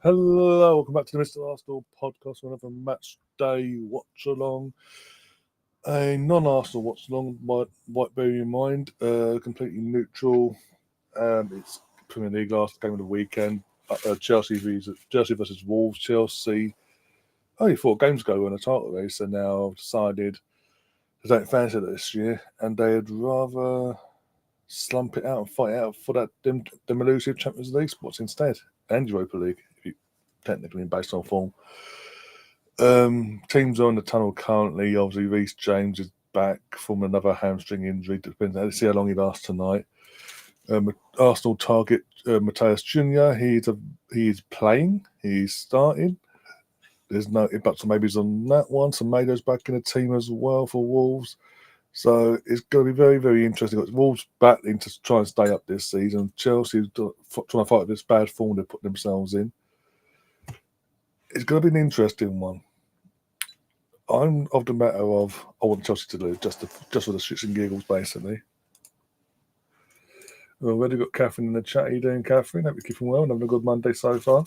Hello, welcome back to the Mr. Arsenal podcast for another match day watch-along. A non-Arsenal watch-along, might bear in mind, completely neutral. It's Premier League last game of the weekend. Chelsea versus Wolves. Chelsea only 4 games ago won a title race, and now decided they don't fancy it this year, and they'd rather slump it out and fight out for that them elusive Champions League spots instead, and Europa League, if you technically based on form. Teams are in the tunnel currently. Obviously, Reece James is back from another hamstring injury. Depends. Let's see how long he lasts tonight. Arsenal target Matthias Jr. He is playing. He's starting. There's no buts and maybes on that one. So Mado's back in the team as well for Wolves. So it's going to be very, very interesting. It's Wolves battling to try and stay up this season. Chelsea trying to fight this bad form they put themselves in. It's going to be an interesting one. I'm of the matter of I want Chelsea to lose just for the shits and giggles, basically. We've already got Catherine in the chat. How you doing, Catherine? Hope you're keeping well and having a good Monday so far.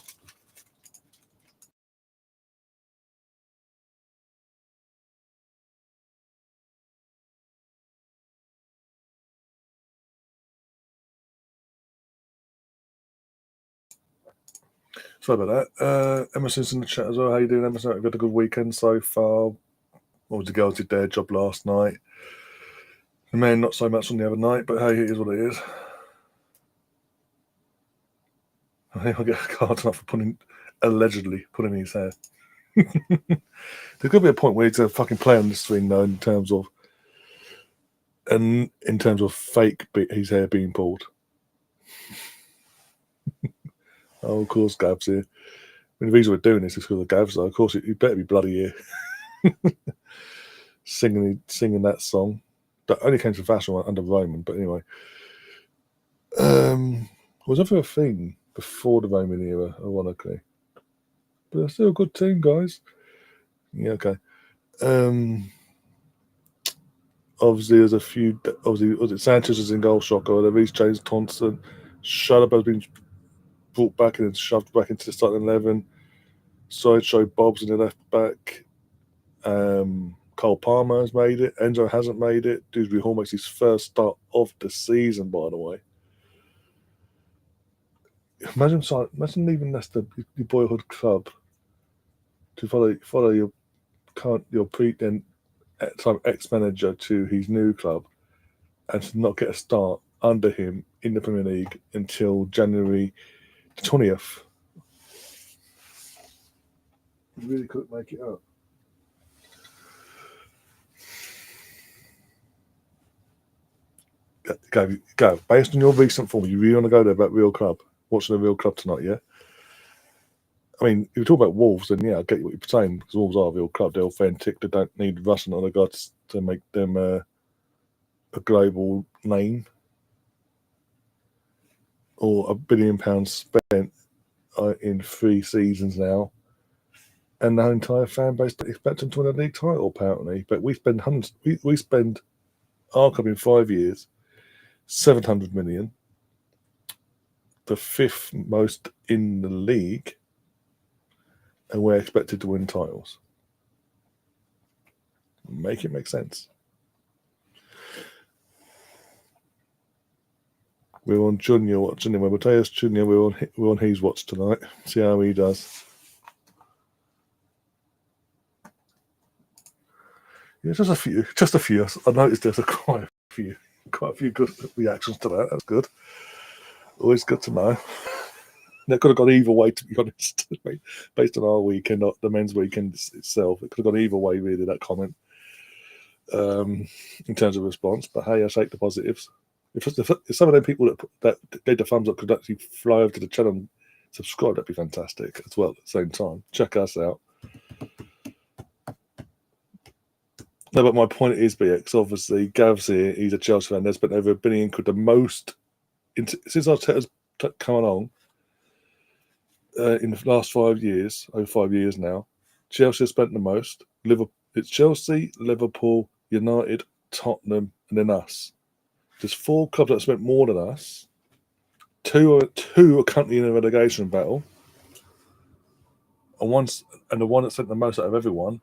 Sorry about that. Emerson's in the chat as well. How you doing, Emerson? We've had a good weekend so far. All the girls did their job last night. The men not so much on the other night, but hey, it is what it is. I think I'll get a card tonight for allegedly putting in his hair. There could be a point where he's a fucking play on the string, though, in terms of fake his hair being pulled. Oh, of course, Gav's here. I mean, the reason we're doing this is because of Gav's, though. Of course, he better be bloody here. singing that song. That only came to fashion under Roman, but anyway. Was ever a thing before the Roman era, ironically. But they're still a good team, guys. Yeah, okay. Obviously, there's a few. Obviously, was it Sanchez is in goal shocker? There is James Thompson. Shalaba has been brought back and shoved back into the starting 11. Sideshow Bob's in the left back. Cole Palmer has made it. Enzo hasn't made it. Dewsbury Hall makes his first start of the season, by the way. Imagine leaving Leicester, your boyhood club, to follow your ex-manager to his new club, and to not get a start under him in the Premier League until January 20th. You really couldn't make it up. Go. Based on your recent form, you really want to go there about real club? Watching a real club tonight, yeah? I mean, if you talk about Wolves, then yeah, I get what you're saying, because Wolves are a real club. They're authentic. They don't need Russian oligarchs to make them a global name. Or £1 billion spent in 3 seasons now. And the entire fan base expect them to win a league title, apparently. But we spend our club in 5 years, 700 million, the 5th most in the league, and we're expected to win titles. Make it make sense. We're on Junior watching him. Matthias Junior, we're on his watch tonight. See how he does. Yeah, just a few. I noticed there's quite a few good reactions to that. That's good. Always good to know. That could have gone either way, to be honest. Based on our weekend, not the men's weekend itself, it could have gone either way, really, that comment, in terms of response. But hey, I take the positives. If some of them people that gave the thumbs up could actually fly over to the channel and subscribe, that'd be fantastic as well at the same time. Check us out. No, but my point is, BX, obviously, Gav's here. He's a Chelsea fan. They spent over £1 billion, the most since Arteta's come along in the last 5 years, over 5 years now, Chelsea have spent the most. It's Chelsea, Liverpool, United, Tottenham, and then us. There's 4 clubs that have spent more than us. Two are currently in a relegation battle, and the one that spent the most out of everyone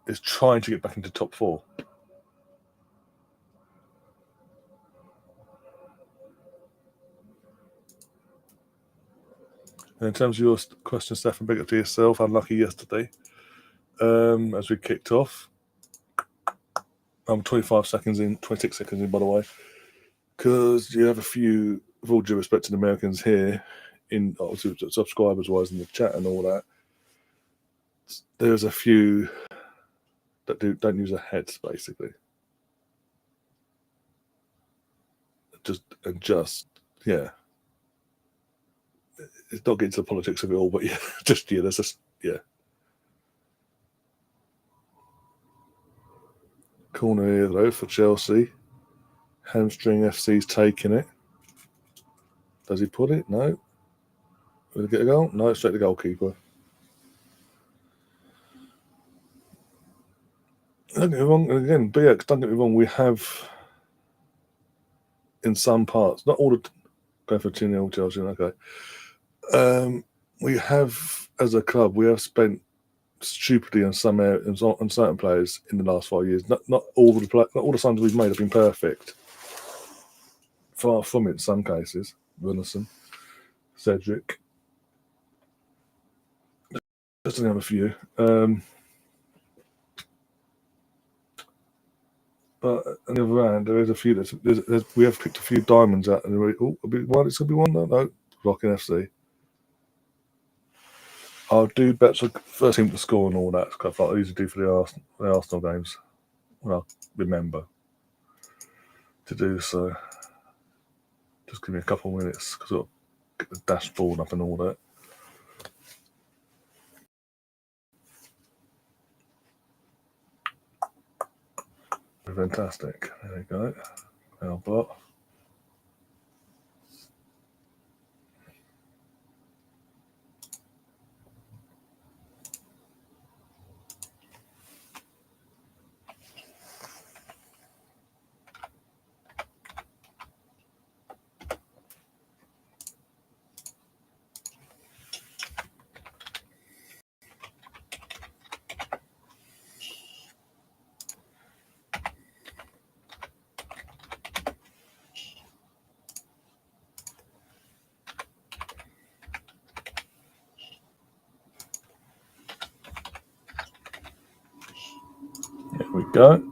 is trying to get back into top 4. And in terms of your question, Stefan, big up to yourself. Unlucky yesterday. As we kicked off, I'm 26 seconds in, by the way, because you have a few, with all due respect to the Americans here, in obviously subscribers-wise in the chat and all that, there's a few that don't use their heads, basically. Yeah. It's not getting to the politics of it all, but yeah, there's just, yeah. Corner here, though, for Chelsea. Hamstring FC's taking it. Does he put it? No. Will he get a goal? No, straight to the goalkeeper. Don't get me wrong, and again, BX, don't get me wrong, we have, in some parts, not all the, going for 2-0 Chelsea, okay. We have, as a club, we have spent stupidly on some areas, on certain players in the last 5 years. Not all the signings we've made have been perfect. Far from it in some cases. Wilson, Cedric. Just to name a few. But on the other hand, there is a few we have picked a few diamonds out, and it's going to be one. No, Rocking FC. I'll do bets for first team to score and all that stuff like I usually do for the Arsenal games. Well, remember to do so. Just give me a couple of minutes because I'll get the dashboard up and all that. Fantastic. There you go. Our bot. There we go.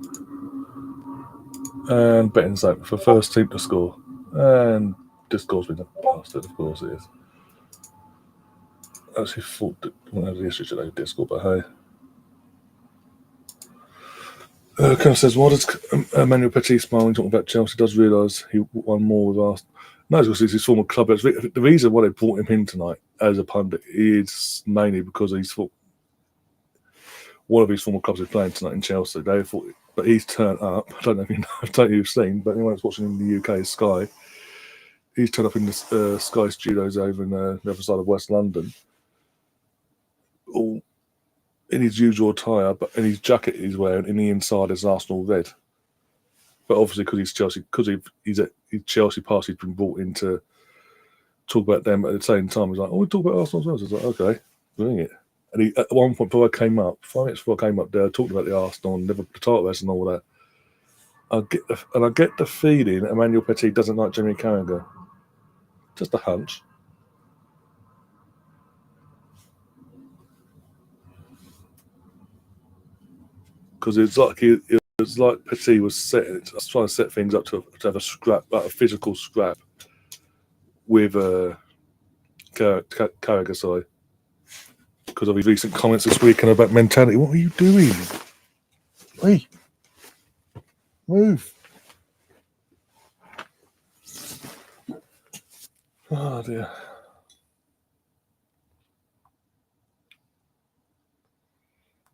And betting zone for first team to score. And this score's been a bastard, of course it is. I actually thought that one of the issues today did score, but hey. Kind of says, why does Emmanuel Petit smile when talking about Chelsea? Does realise he won more with Arsenal? No, it's because it's his former club. The reason why they brought him in tonight as a pundit is mainly because one of his former clubs is playing tonight in Chelsea. They thought, but he's turned up. I don't know if you've seen, but anyone that's watching in the UK, Sky, he's turned up in the Sky studios over in the other side of West London, all in his usual attire, but in his jacket he's wearing, in the inside is Arsenal red. But obviously, because he's Chelsea, because he's Chelsea past, he's been brought in to talk about them at the same time. He's like, "Oh, we talk about Arsenal as well." So I was like, "Okay, doing it." And he, at one point, before I came up, 5 minutes before I came up there, talked about the Arsenal and the title race and all that. I get the feeling Emmanuel Petit doesn't like Jamie Carragher. Just a hunch. Because it's like Petit was trying to set things up to have a scrap, like a physical scrap with Carragher, sorry. Because of his recent comments this weekend about mentality. What are you doing? Hey, move. Oh dear.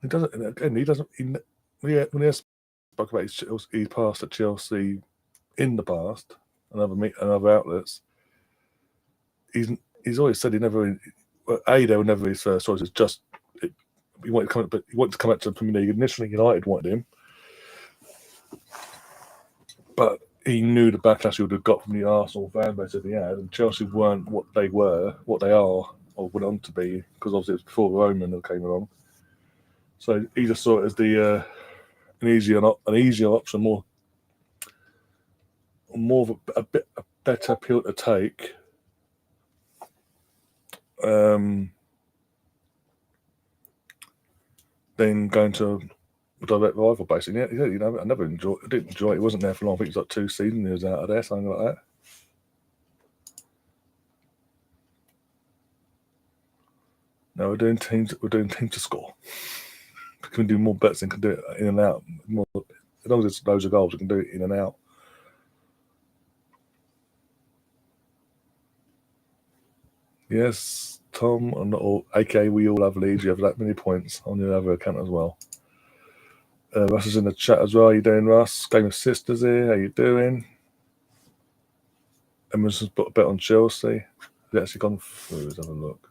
He doesn't. Again, he doesn't. When he spoke about his past at Chelsea in the past, and other outlets. He's always said he never. They were never his first choice. It's just he wanted to come back to the Premier League. Initially, United wanted him, but he knew the backlash he would have got from the Arsenal fan base if he had, and Chelsea weren't what they are, or went on to be, because obviously it was before Roman that came along. So he just saw it as an easier option, more of a better pill to take. Than going to a direct rival, basically. Yeah, I didn't enjoy it. He wasn't there for long. I think it was like 2 seasons he was out of there, something like that. No, we're doing team to score. We can do more bets and can do it in and out. More, as long as it's loads of goals, we can do it in and out. Yes, Tom, I'm not all. AKA, we all have leads. You have that many points on your other account as well. Russ is in the chat as well. How you doing, Russ? Game of Sisters here. How you doing? Emma's just put a bet on Chelsea. Has actually gone through? Let's have a look.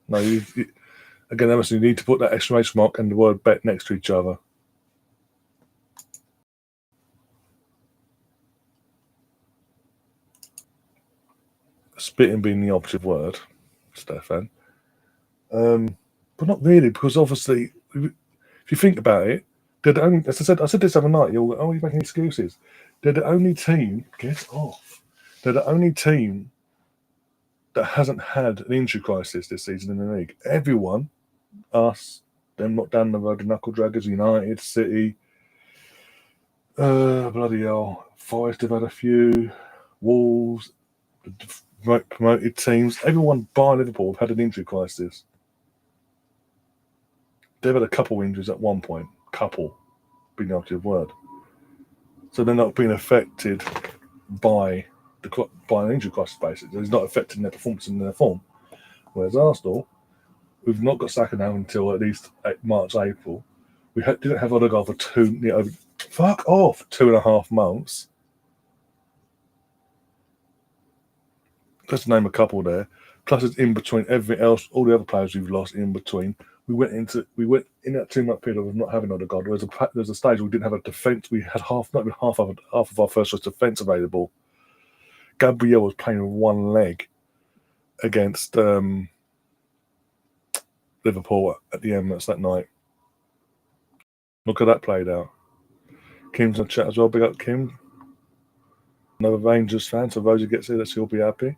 No, again, Emerson, you need to put that exclamation mark and the word bet next to each other. Spitting being the operative word, Stefan. But not really, because obviously, if you think about it, they're the only, as I said this other night, you're making excuses. They're the only team, get off. They're the only team that hasn't had an injury crisis this season in the league. Everyone, us, them not down the road, the Knuckle Draggers, United, City, bloody hell, Forest have had a few, Wolves, the promoted teams, everyone bar Liverpool have had an injury crisis. They've had a couple injuries at one point, being the operative word. So they're not being affected by an injury crisis, basically. It's not affecting their performance and their form. Whereas Arsenal, we've not got Saka now until at least March, April. We didn't have Odegaard for 2.5 months. Let's name a couple there. Plus, it's in between everything else, all the other players we've lost in between. We went in that 2-month period of not having Odegaard. There's a stage where we didn't have a defence. We had half of our first choice defence available. Gabriel was playing with one leg against Liverpool at the Emirates that night. Look how that played out. Kim's in the chat as well. Big up, Kim. Another Rangers fan, so Rosie gets here, she'll be happy.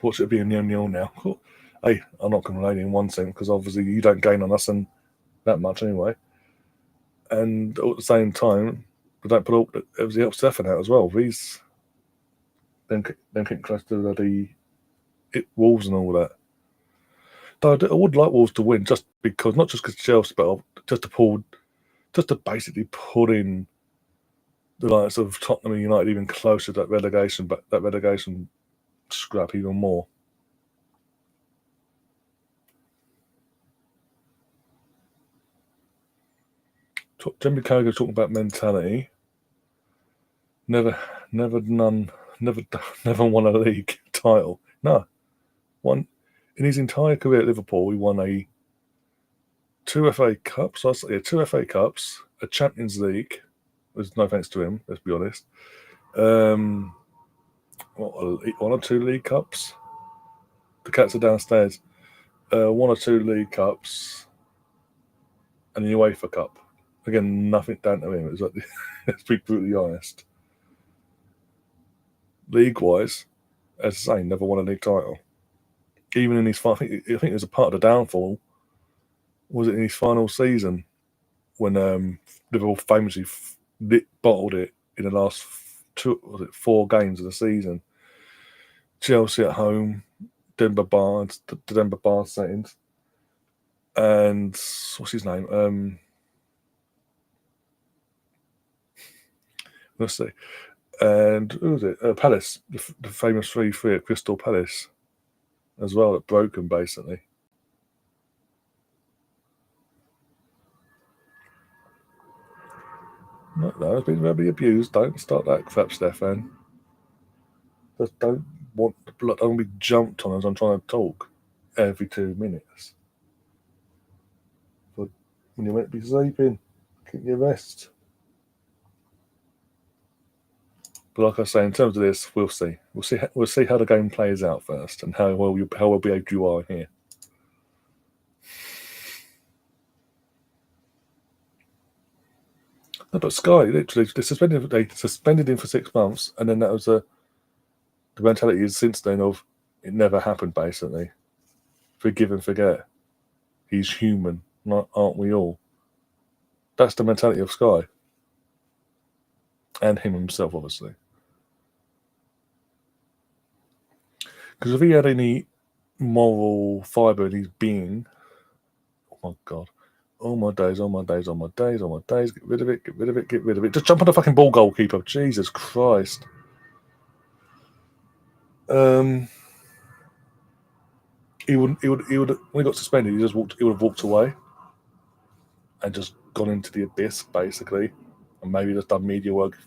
What should it be a 0-0 now? Cool. Hey, I'm not complaining in one sense, because obviously you don't gain on us and that much anyway. And at the same time, we don't put all it helps Stefan out as well. He's then getting close to the Wolves and all that. Though I would like Wolves to win, just because, not just because Chelsea, but just to basically put in the likes of Tottenham and United even closer to that relegation scrap even more. Jimmy Carragher talking about mentality. Never won a league title. No, one in his entire career at Liverpool. He won 2 FA Cups. Two FA Cups, a Champions League. There's no thanks to him. Let's be honest. 1 or 2 League Cups. The cats are downstairs. 1 or 2 League Cups, and the UEFA Cup. Again, nothing down to him. Let's be brutally honest. League-wise, as I say, never won a league title. Even in his, I think it was a part of the downfall. Was it in his final season when Liverpool famously bottled it in the last 4 games of the season? Chelsea at home, the Denver Bar settings, and what's his name? Let's see. And who was it? Palace, the famous 3-3 at Crystal Palace as well, at Broken, basically. No, it's been verbally abused. Don't start that crap, Stefan. Just don't want the blood. I don't want to be jumped on as I'm trying to talk every 2 minutes. But when you're meant to be sleeping, get your rest. But like I say, in terms of this, we'll see. We'll see how the game plays out first, and how well behaved you are here. No, but Sky literally they suspended him for 6 months, and then that was the mentality is since then of it never happened. Basically, forgive and forget. He's human, aren't we all? That's the mentality of Sky, and him himself, obviously. Because if he had any moral fibre in his being, oh my god, oh my days, oh my days, oh my days, oh my days, get rid of it, get rid of it, get rid of it. Just jump on the fucking ball goalkeeper, Jesus Christ. He would when he got suspended, he would have walked away and just gone into the abyss, basically, and maybe just done media work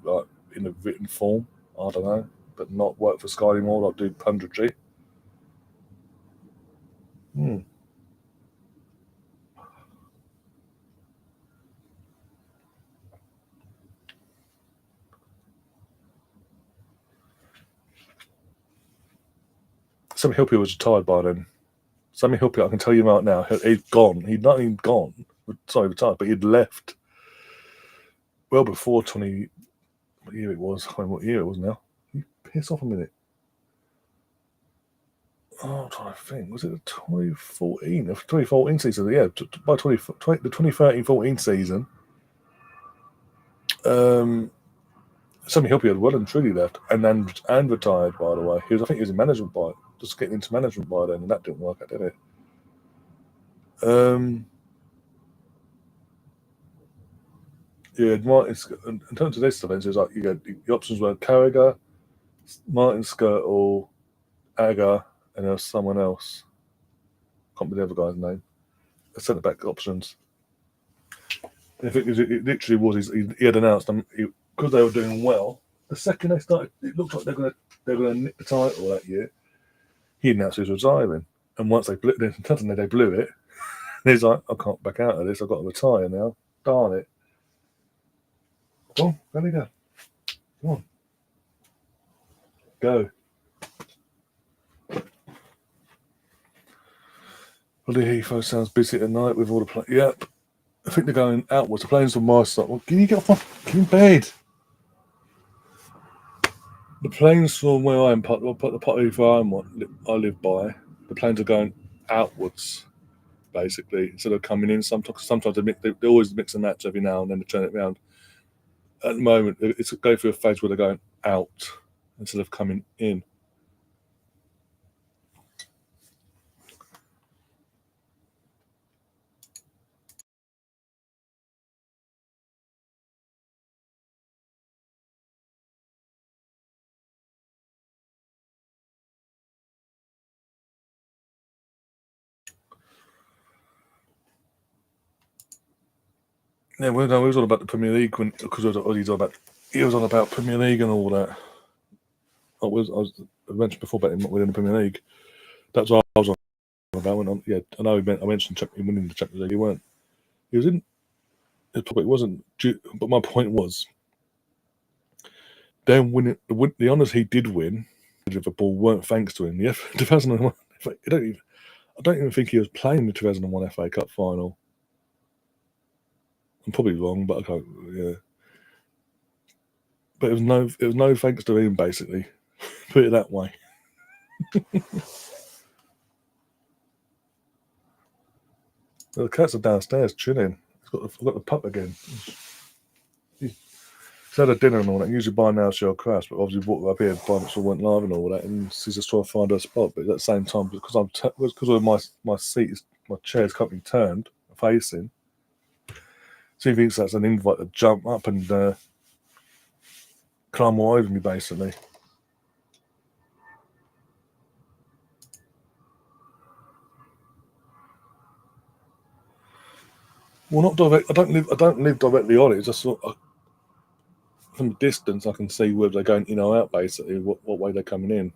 like in a written form. I don't know, but not work for Sky anymore, like do punditry. Hmm. Sammy Hilpier was retired by then. Sammy Hilpier, I can tell you right now, he'd gone. He'd not even gone. Sorry, retired, but he'd left well before 20. What year it was? I can't remember what year it was now. You piss off a minute. Oh, I'm trying to think. Was it the 2014? The 2014 season? Yeah, by the 2013-14 season, Sammy Hilpier had well and truly left and retired, by the way. I think he was in management just getting into management by then, and that didn't work out, did it? Yeah, in terms of this event, it was like you had the options were Carragher, Martin Skirtle, Aga, and there was someone else. Can't remember the other guy's name. The centre back options. I think it literally was. He had announced them because they were doing well. The second they started, it looked like they're gonna nick the title that year. He announced he was retiring, and once suddenly they blew it. And he's like, I can't back out of this. I've got to retire now. Darn it. Well, there we go. Come on, go. Well, the Heathrow sounds busy tonight with all the planes. Yep. I think they're going outwards. The planes from my side. Well, can you get off? Get in bed. The planes from where I am, the potty I live by, the planes are going outwards, basically, instead of coming in. Sometimes they always mix and match every now and then to turn it around. At the moment, it's going through a phase where they're going out instead of coming in. Yeah, we was all about the Premier League because he was on about Premier League and all that. I mentioned before about him not winning the Premier League. That's what I was on about. I know I mentioned him winning the Champions League. He weren't. He was in. It probably wasn't. But my point was, then winning the honours he did win, Liverpool weren't thanks to him. The 2001. I don't even think he was playing the 2001 FA Cup final. I'm probably wrong, but I can't. Yeah. But it was no thanks to him, basically. Put it that way. The cats are downstairs chilling. I've got the pup again. He's had a dinner and all that. Usually by now she'll crash, but obviously walked up here by she went live and all that, and she's just trying to find her spot. But at the same time, because of my seat my chair's currently turned facing, she thinks that's an invite to jump up and climb all over me, basically. Well, not direct. I don't live directly on it. It's just from a distance, I can see whether they're going in or out, basically, what way they're coming in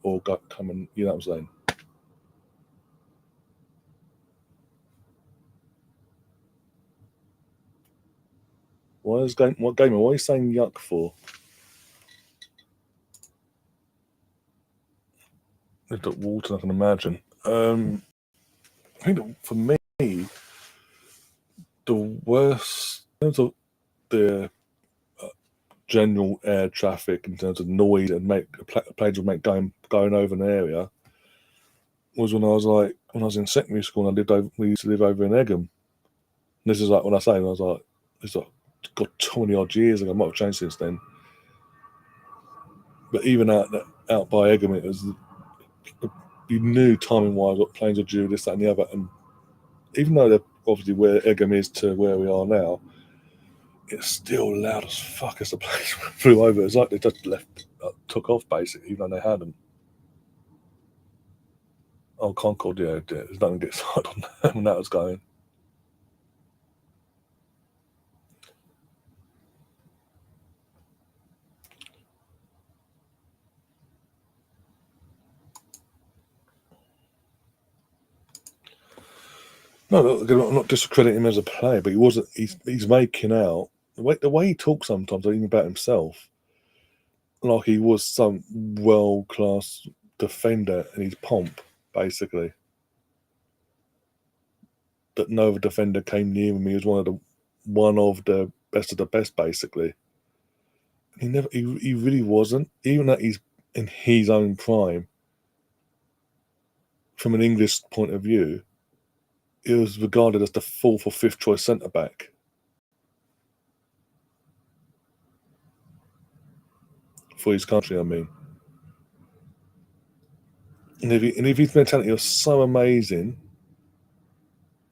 or coming. You know what I'm saying? What gamer? Why are you saying yuck for? They've got water, I can imagine. I think that for me, the worst in terms of the general air traffic, in terms of noise and planes would make going over an area, was when I was in secondary school and we used to live over in Egham. And this is like when I say, when I was like, it's like, got 20 odd years ago. It might have changed since then. But even out by Egham, it was, you knew timing wise what planes were due, this, that, and the other. And even though they're obviously where Egham is to where we are now, it's still loud as fuck as the plane flew over. It's like they just took off basically, even though they hadn't. Oh, Concord, yeah, there's nothing to get started on that when that was going. No, I'm not discrediting him as a player, but he wasn't. He's making out the way he talks sometimes, even about himself, like he was some world class defender, and his pomp basically that no other defender came near him. He was one of the best, basically. He really wasn't, even that he's in his own prime. From an English point of view, it was regarded as the fourth or fifth choice centre back for his country. I mean, and if his mentality was so amazing,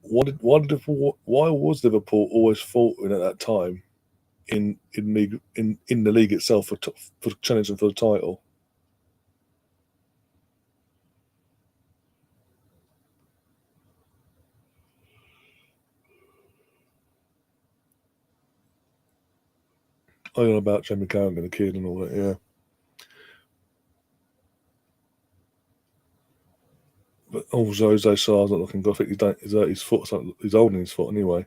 why was Liverpool always faltering at that time in the league itself for challenging for the title? I don't know about Jamie Carragher, the kid, and all that. Yeah, but also Jose Sarr's not looking good. I think he's hurt his foot. He's holding his foot anyway.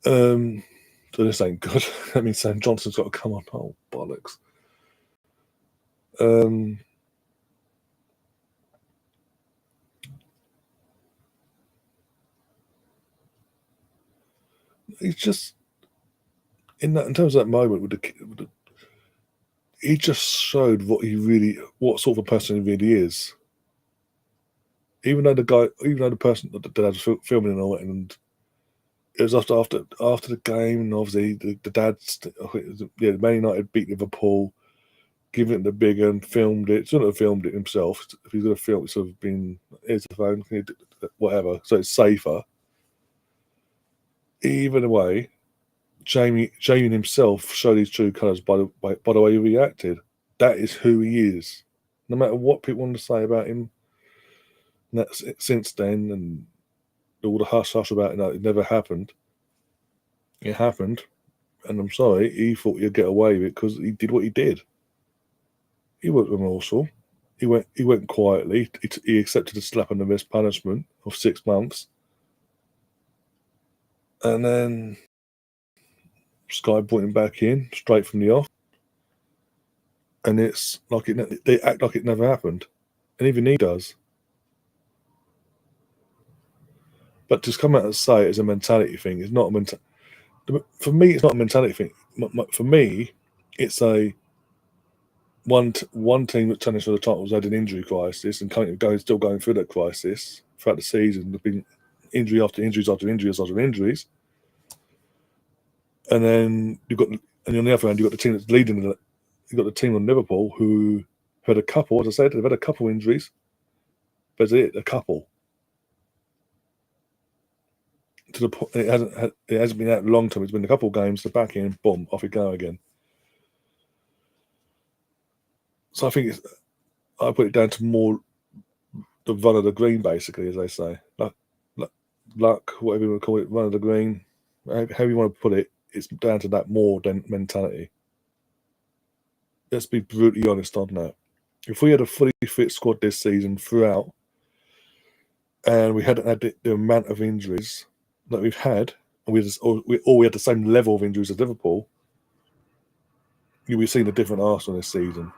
So this ain't good. I mean, Sam Johnson's got to come on. Oh bollocks. Um, he's just in terms of that moment he just showed what sort of a person he really is. Even though the person that was filming and all, and it was after the game, and obviously the dad's, yeah, Man United beat Liverpool, given it the big and filmed it. Shouldn't have filmed it himself. If he's going to film it, sort of been, here's the phone, whatever, so it's safer. Either way, Jamie himself showed his true colours by the way he reacted. That is who he is. No matter what people want to say about him, since then, and all the hush hush about it never happened. It happened, and I'm sorry, he thought he'd get away with it because he did what he did. He wasn't remorseful. He went quietly. He accepted a slap on the wrist punishment of 6 months, and then Sky brought him back in straight from the off, and it's like they act like it never happened, and even he does. But to come out and say it's a mentality thing, it's not a mental. For me, it's not a mentality thing. For me, it's a one team that challenged for the titles had an injury crisis and still going through that crisis throughout the season. There've been injury after injuries after injuries after injuries, and then and on the other hand, you've got the team that's leading. You've got the team on Liverpool who had a couple. As I said, they've had a couple injuries, but that's it, a couple. To the point, it hasn't been that long term. It's been a couple of games. The back end, boom, off we go again. So I think I put it down to more the run of the green, basically, as they say. Luck, whatever you want to call it, run of the green, however you want to put it. it's down to that more than mentality. Let's be brutally honest on that. If we had a fully fit squad this season throughout, and we hadn't had the amount of injuries that we've had, and we had the same level of injuries as Liverpool, you'll be seeing a different Arsenal this season,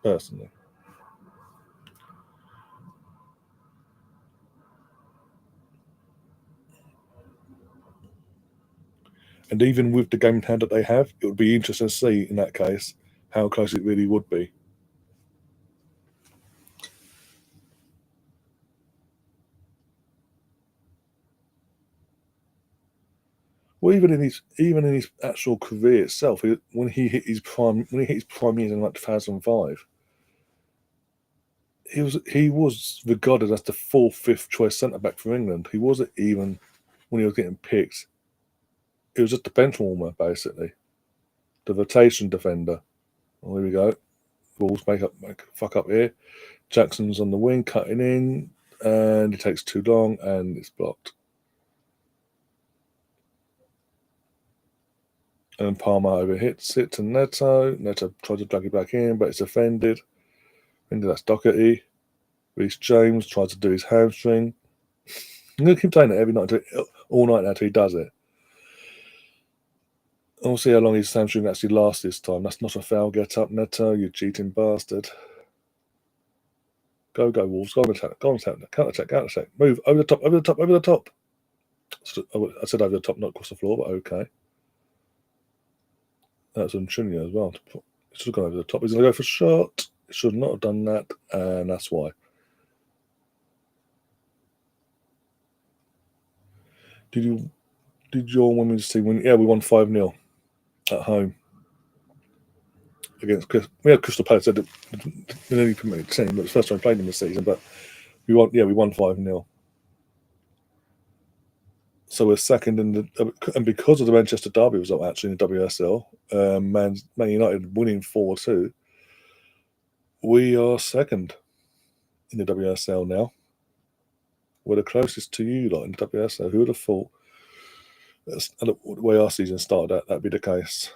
personally. And even with the game in hand that they have, it would be interesting to see, in that case, how close it really would be. Well, even in his actual career itself, when he hit his prime years in like 2005, he was regarded as the fourth, fifth choice centre back for England. He wasn't even when he was getting picked. It was just a bench warmer, basically, the rotation defender. Well, here we go. Balls make fuck up here. Jackson's on the wing, cutting in, and it takes too long, and it's blocked. And Palmer overhits it to Neto. Neto tries to drag it back in, but it's offended. I think that's Doherty. Reece James tries to do his hamstring. I'm going to keep saying it every night, all night now until he does it. And we'll see how long his hamstring actually lasts this time. That's not a foul. Get up, Neto, you cheating bastard. Go, Wolves. Go on attack. Counter attack. Move. Over the top. I said over the top, not across the floor, but okay. That's Unchunya as well. It should have gone over the top. He's going to go for a shot. He should not have done that, and that's why. Did your women see when? Yeah, we won 5-0 at home against we had Crystal Palace. The only Premier team, but it's the first time we played them this season. But we won. Yeah, we won 5-0. So we're second in and because of the Manchester Derby result actually in the WSL, Man United winning 4-2, we are second in the WSL now. We're the closest to you lot in the WSL. Who would have thought? The way our season started, that'd be the case.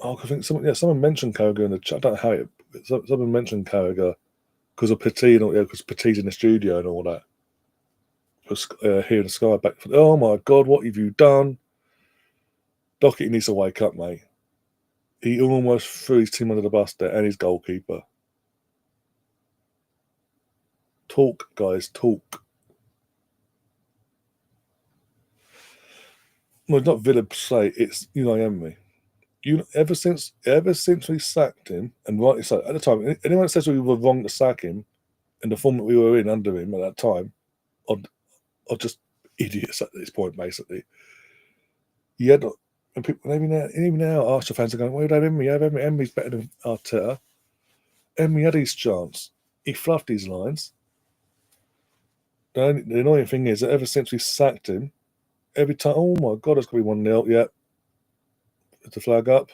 Oh, I think someone mentioned Carragher in the chat. I don't know how someone mentioned Carragher because of Petit, because Petit's in the studio and all that. Here in the Sky back. Oh my God, what have you done? Doherty needs to wake up, mate. He almost threw his team under the bus there and his goalkeeper. Talk, guys, talk. Well, it's not Villa say it's Unai ever since we sacked him, and rightly so. At the time, anyone that says we were wrong to sack him, and the form that we were in under him at that time, are just idiots at this point. Basically, he had, and people even now, Arsenal fans are going, "Well, you have Emery. Emery's better than Arteta." Emery had his chance. He fluffed his lines. The annoying thing is that ever since we sacked him, every time, oh my God, it's going to be 1-0. Yeah, the flag up.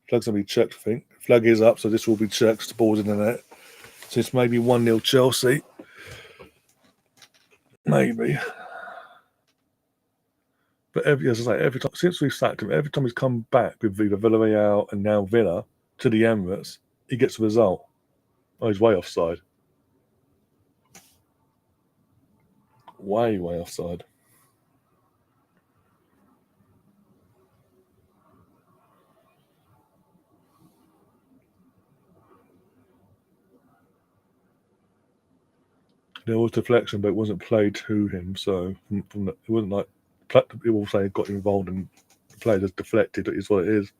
Flag's going to be checked, I think. Flag is up, so this will be checked. The ball's in the net. So it's maybe 1-0 Chelsea. Maybe. But every time since we've sacked him, every time he's come back with either Villarreal and now Villa to the Emirates, he gets a result. Oh, he's way offside. Way offside. There was deflection, but it wasn't played to him. So it wasn't like people say got involved and the player just deflected. It is what it is.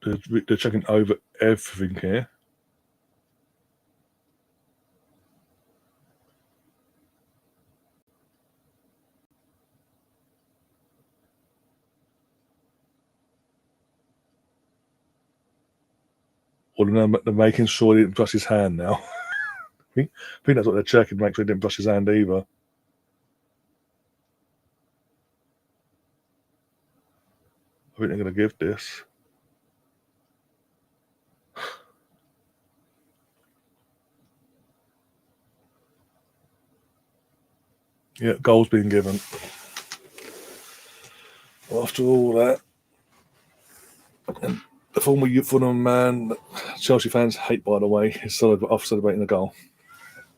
They're checking over everything here. Or they're making sure he didn't brush his hand now. I think that's what they're checking, make sure he didn't brush his hand either. I think they're going to give this. Yeah, goal's being given. After all that, and the former Fulham man, Chelsea fans hate, by the way, is off celebrating the goal.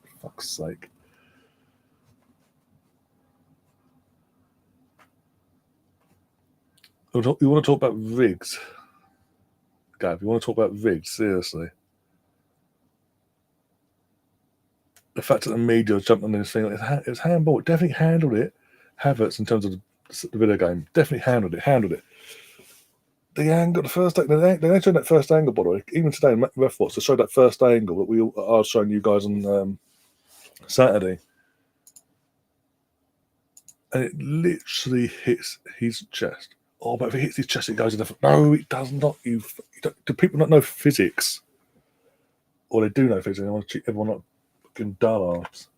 For fuck's sake. You want to talk about rigs? Gav, you want to talk about rigs? Seriously. The fact that the media jumped on this thing, it's handball. It definitely handled it. Havertz, in terms of the video game, definitely handled it. The angle, they showed that first angle, by the way. Even today in Ref Watch, they showed that first angle that I was showing you guys on Saturday. And it literally hits his chest. Oh, but if it hits his chest, it goes in the... No, it does not. Do people not know physics? Or they do know physics. They want to treat everyone like fucking dullards.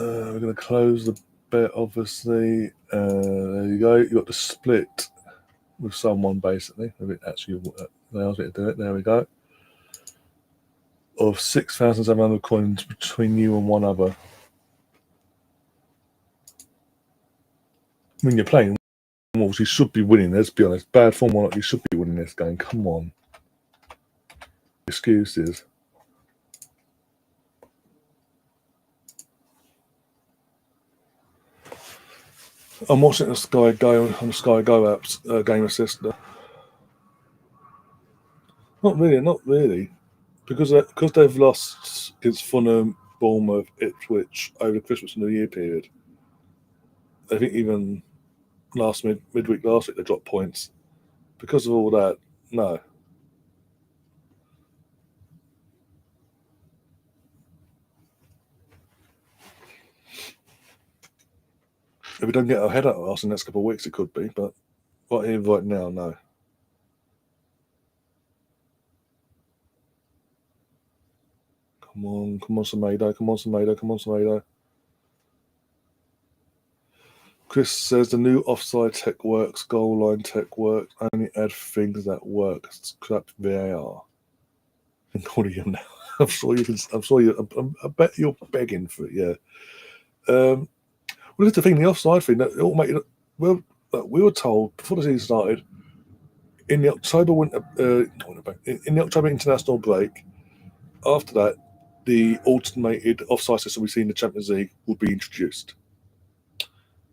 We're going to close the bet, obviously. There you go. You got the split with someone, basically. If it actually allows me to do it. There we go. Of 6,700 coins between you and one other. When you're playing Wolves, you should be winning. Let's be honest. Bad form or not, you should be winning this game. Come on. Excuses. I'm watching the Sky Go on the Sky Go apps game assist. Not really, because they've lost against Fulham, Bournemouth, Ipswich over the Christmas and New Year period. I think even midweek last week they dropped points because of all that. No. If we don't get our head out of us in the next couple of weeks, it could be, but right here, right now, no. Come on, Semedo. Chris says the new offside tech works, goal line tech works. Only add things that work. Scrap VAR. I'm calling him now. I'm sure you can. I bet you're begging for it. Yeah. Well, that's the thing. The offside thing. That automated. Well, we were told before the season started in the October in the October international break. After that, the automated offside system we see in the Champions League would be introduced.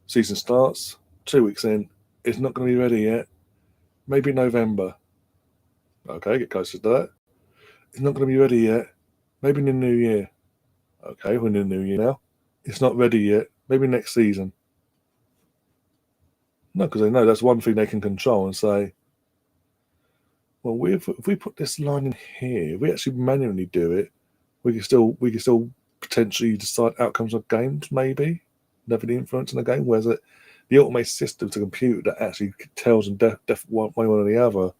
Season starts 2 weeks in. It's not going to be ready yet. Maybe November. Okay, get closer to that. It's not going to be ready yet. Maybe in the new year. Okay, we're in the new year now. It's not ready yet. Maybe next season. No, because they know that's one thing they can control and say, well, if we put this line in here, if we actually manually do it, we can still potentially decide outcomes of games, maybe. Never the influence in the game. Whereas the automated system to computer that actually tells them one way or the other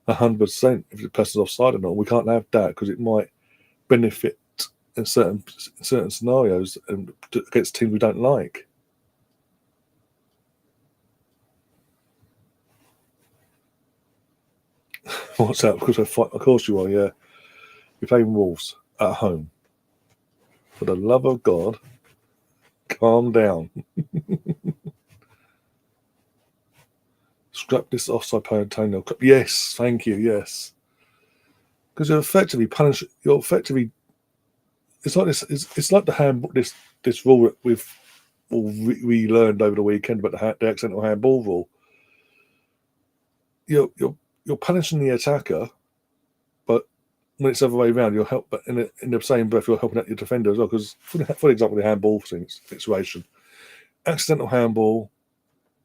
100% if the person's offside or not. We can't have that because it might benefit in certain scenarios and against teams we don't like. What's that? Of course you are. Yeah, you're playing Wolves at home. For the love of God, calm down. Scrap this offside player toenail. Yes, thank you. Yes, because you're effectively punishing. You're effectively. It's like this. It's like the handball. This rule that we learned over the weekend about the accidental handball rule. You're punishing the attacker, but when it's the other way around, but in the same breath, you're helping out your defender as well. Because for example, the handball situation, accidental handball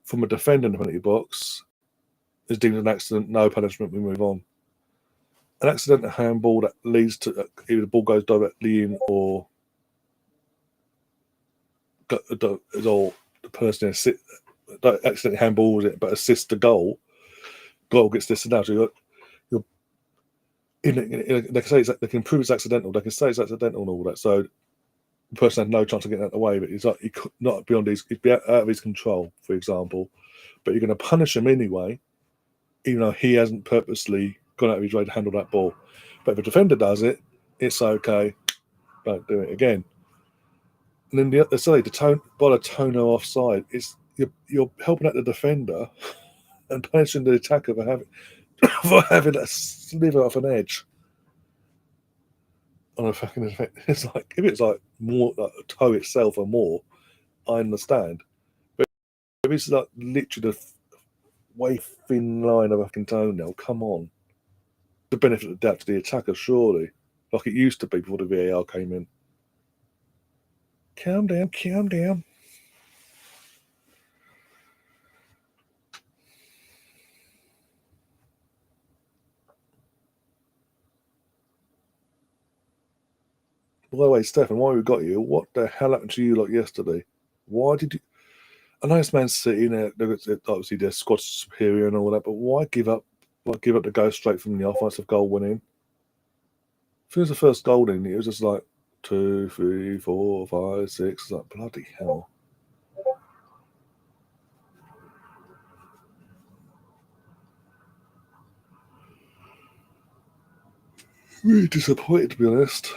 from a defender in the penalty box is deemed an accident. No punishment. We move on. an accidental handball that leads to either the ball goes directly in or the person that accidentally handballs it but assists the goal. Goal gets disallowed. So you're they can say they can prove it's accidental. They can say it's accidental and all that. So the person had no chance of getting out of the way. But it's like he could not beyond his, it'd be out of his control, for example. But you're going to punish him anyway, even though he hasn't purposely gone out of his way to handle that ball. But if a defender does it, it's okay. Don't do it again. And then by the toner offside, you're helping out the defender and punishing the attacker for having a sliver off an edge on a fucking effect. It's like if it's like more like a toe itself or more, I understand. But if it's like literally the way thin line of a fucking toenail, come on. The benefit of the doubt to the attacker, surely, like it used to be before the VAR came in. Calm down, calm down. By the way, Stefan, why we got you? What the hell happened to you like yesterday? Why did you? I know it's Man City, obviously their squad's superior and all that, but why give up? Why give up the go straight from the offensive goal winning? If it was the first goal in, it was just like 2, 3, 4, 5, 6. It's like bloody hell. Really disappointed, to be honest.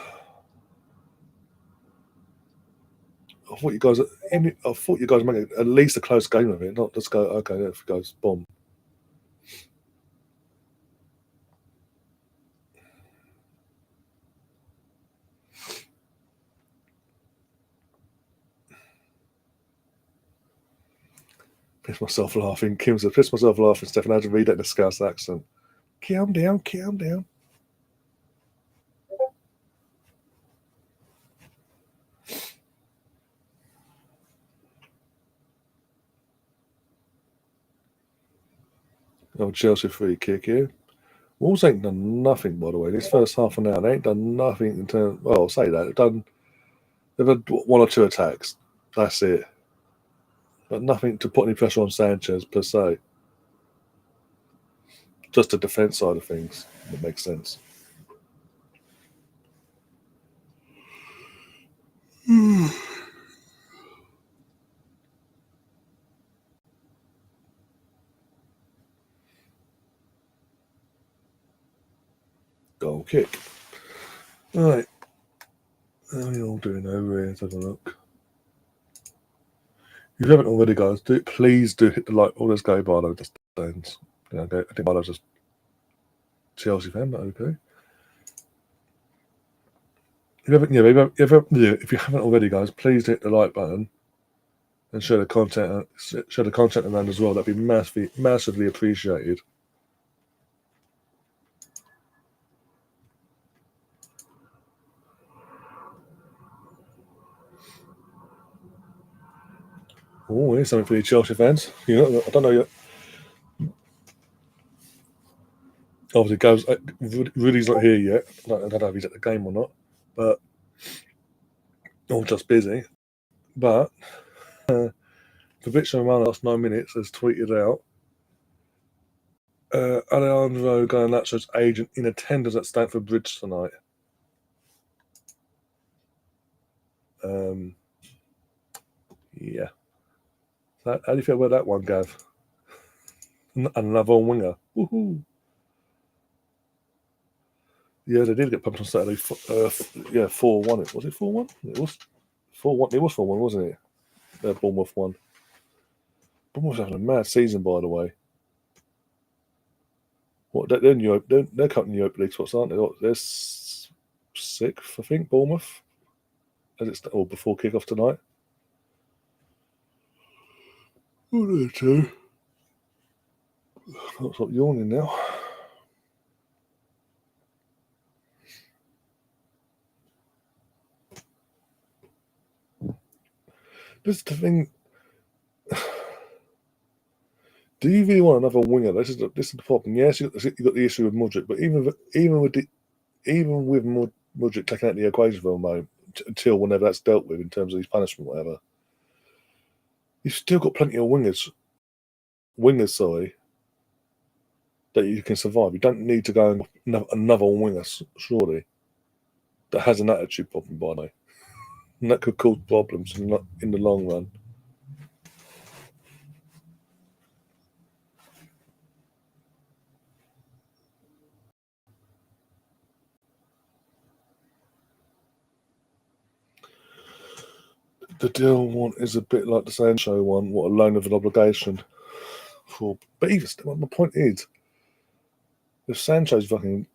I thought you guys make at least a close game of it, not just go okay. There it goes, boom. Pissed myself laughing. Kim said, "Pissed myself laughing." Stefan had to read that in a Scouse accent. Calm down, calm down. Oh, Chelsea free kick here. Wolves ain't done nothing, by the way. This first half an hour, they ain't done nothing in terms. Well, I'll say that they've had one or two attacks. That's it, but nothing to put any pressure on Sanchez per se. Just the defence side of things that makes sense. Goal kick. All right. How are we all doing over here? Let's have a look. If you haven't already, guys, please do hit the like. Oh, let's go, Barlow. Just stands. Yeah, okay. I think Barlow's just Chelsea fan, but okay. If you haven't already, guys, please hit the like button and share the content around as well. That'd be massively appreciated. Oh, here's something for the Chelsea fans. I don't know yet. Obviously, Rudy's not here yet. I don't know if he's at the game or not, but I'm just busy. But Fabrizio Romano last 9 minutes has tweeted out Alejandro Garnacho's agent in attendance at Stamford Bridge tonight. Yeah. How do you feel about that one, Gav? Another winger. Woohoo! Yeah, they did get pumped on Saturday. 4-1. Was it 4-1? It was 4-1. It was 4-1, wasn't it? Bournemouth won. Bournemouth's having a mad season, by the way. What they're cutting the Europa League spots, aren't they? They're sixth, I think. Bournemouth, as it's before kick-off tonight. Oh, there too. I'll stop yawning now. This is the thing. do you really want another winger? This is the problem. Yes, you got the issue with Mudryk, but even with Mudryk taking out the equation for a moment until whenever that's dealt with in terms of his punishment, whatever, you've still got plenty of wingers, sorry, that you can survive. You don't need to go another winger, surely, that has an attitude problem, by the way, and that could cause problems in the long run. The deal one is a bit like the Sancho one, what a loan of an obligation for. But even my point is, if Sancho's fucking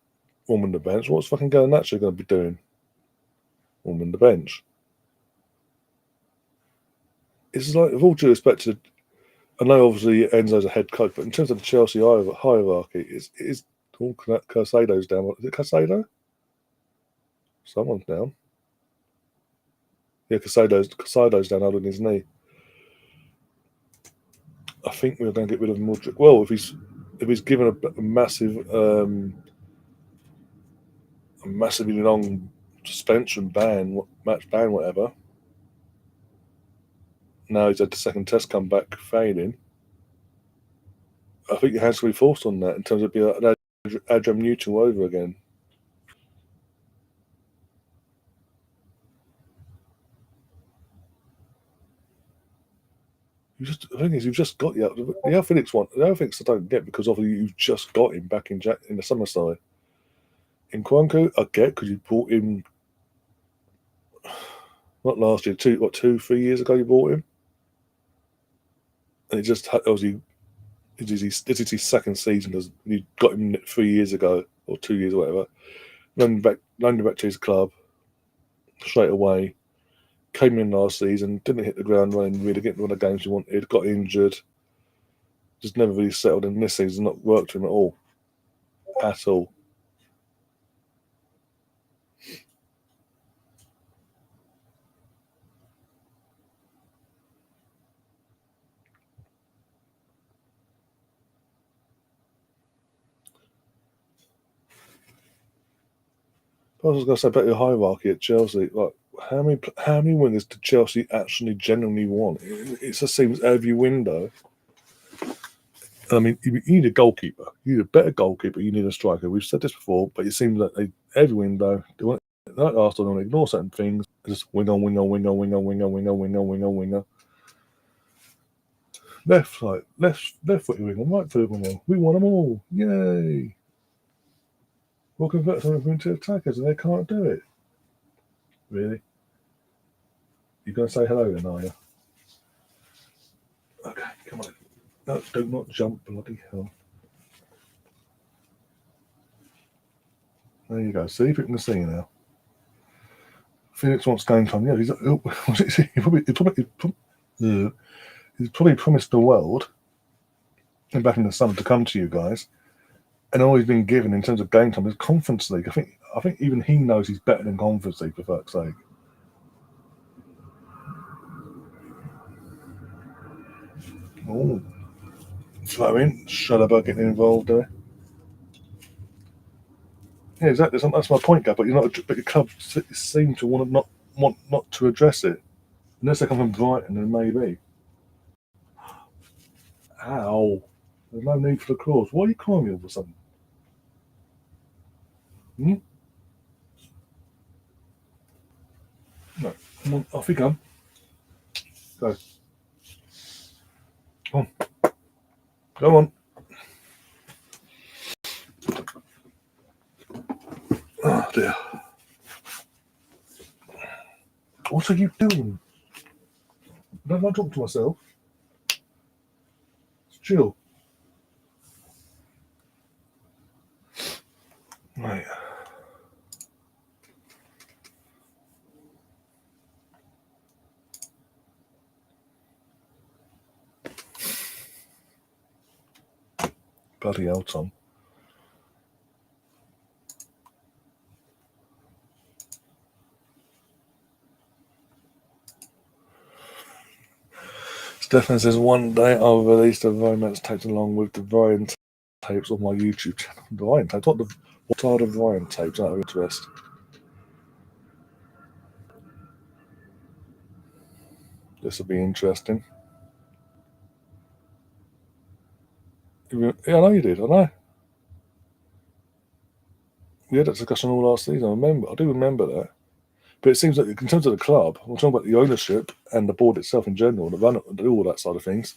warming the bench, what's fucking Garnacho going to be doing? Warming the bench. It's like, with all due respect to, I know obviously Enzo's a head coach, but in terms of the Chelsea hierarchy, it's all Caicedo's down. Is it Caicedo? Someone's down. Yeah, Caicedo's down holding his knee. I think we're going to get rid of Mudryk. Well, if he's given a massively long suspension match ban, whatever. Now he's had the second test come back failing. I think your hands will be forced on that in terms of being an Adrian Newton over again. The thing is, you've just got the Phoenix one. The Phoenix I don't get because obviously you've just got him back in the summer side. In Kwanku, I get because you bought him not last year, 3 years ago you bought him, and it just obviously this is his second season because you got him 3 years ago or 2 years or whatever. Loaned him back to his club straight away. Came in last season, didn't hit the ground running, really getting one of the games he wanted, got injured, just never really settled in this season, not worked for him at all. At all. I was going to say about your hierarchy at Chelsea, like how many wingers did Chelsea actually genuinely want? It just seems every window. I mean, you need a goalkeeper. You need a better goalkeeper. You need a striker. We've said this before, but it seems like every window they want. Like Arsenal, they ignore certain things. Just winger. Left foot winger, right foot winger. We want them all. Yay! We'll convert some of them into attackers, and they can't do it. Really? You're going to say hello then, are you? Okay, come on. No, do not jump, bloody hell. There you go. See if you can see now. Phoenix wants game time. Yeah, he's probably promised the world and back in the summer to come to you guys, and all he's been given in terms of game time is Conference League. I think even he knows he's better than Conference League, for fuck's sake. Oh, flowing. Shutterbug getting involved there. Yeah, exactly. That's my point, Gab. But you're not. But your club seem to want not to address it, unless they come from Brighton, then maybe. Ow! There's no need for the claws. Why are you calling me all of a sudden? Hmm? No. Come on, off you come. Go. Come on. Go on. Oh dear. What are you doing? Don't I talk to myself? It's chill. Right. Bloody hell, Tom. Stefan says, one day I'll release the romance tapes along with the Ryan tapes on my YouTube channel. Ryan tapes? What are the Ryan tapes out of interest? This will be interesting. Yeah, I know you did. I know. We had that discussion all last season. I do remember that. But it seems like in terms of the club, we're talking about the ownership and the board itself in general, the run, do all that side of things.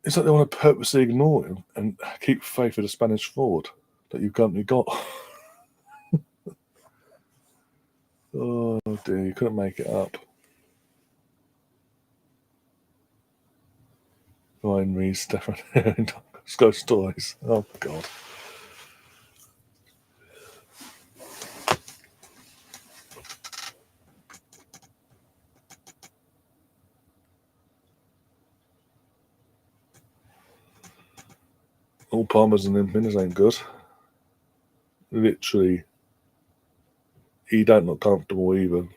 It's like they want to purposely ignore him and keep faith with the Spanish fraud that you've currently got. Oh dear, you couldn't make it up. Ryan Rees, Stefan, Ghost Toys. Oh god. All Palmers and Impinners ain't good. Literally, he don't look comfortable either.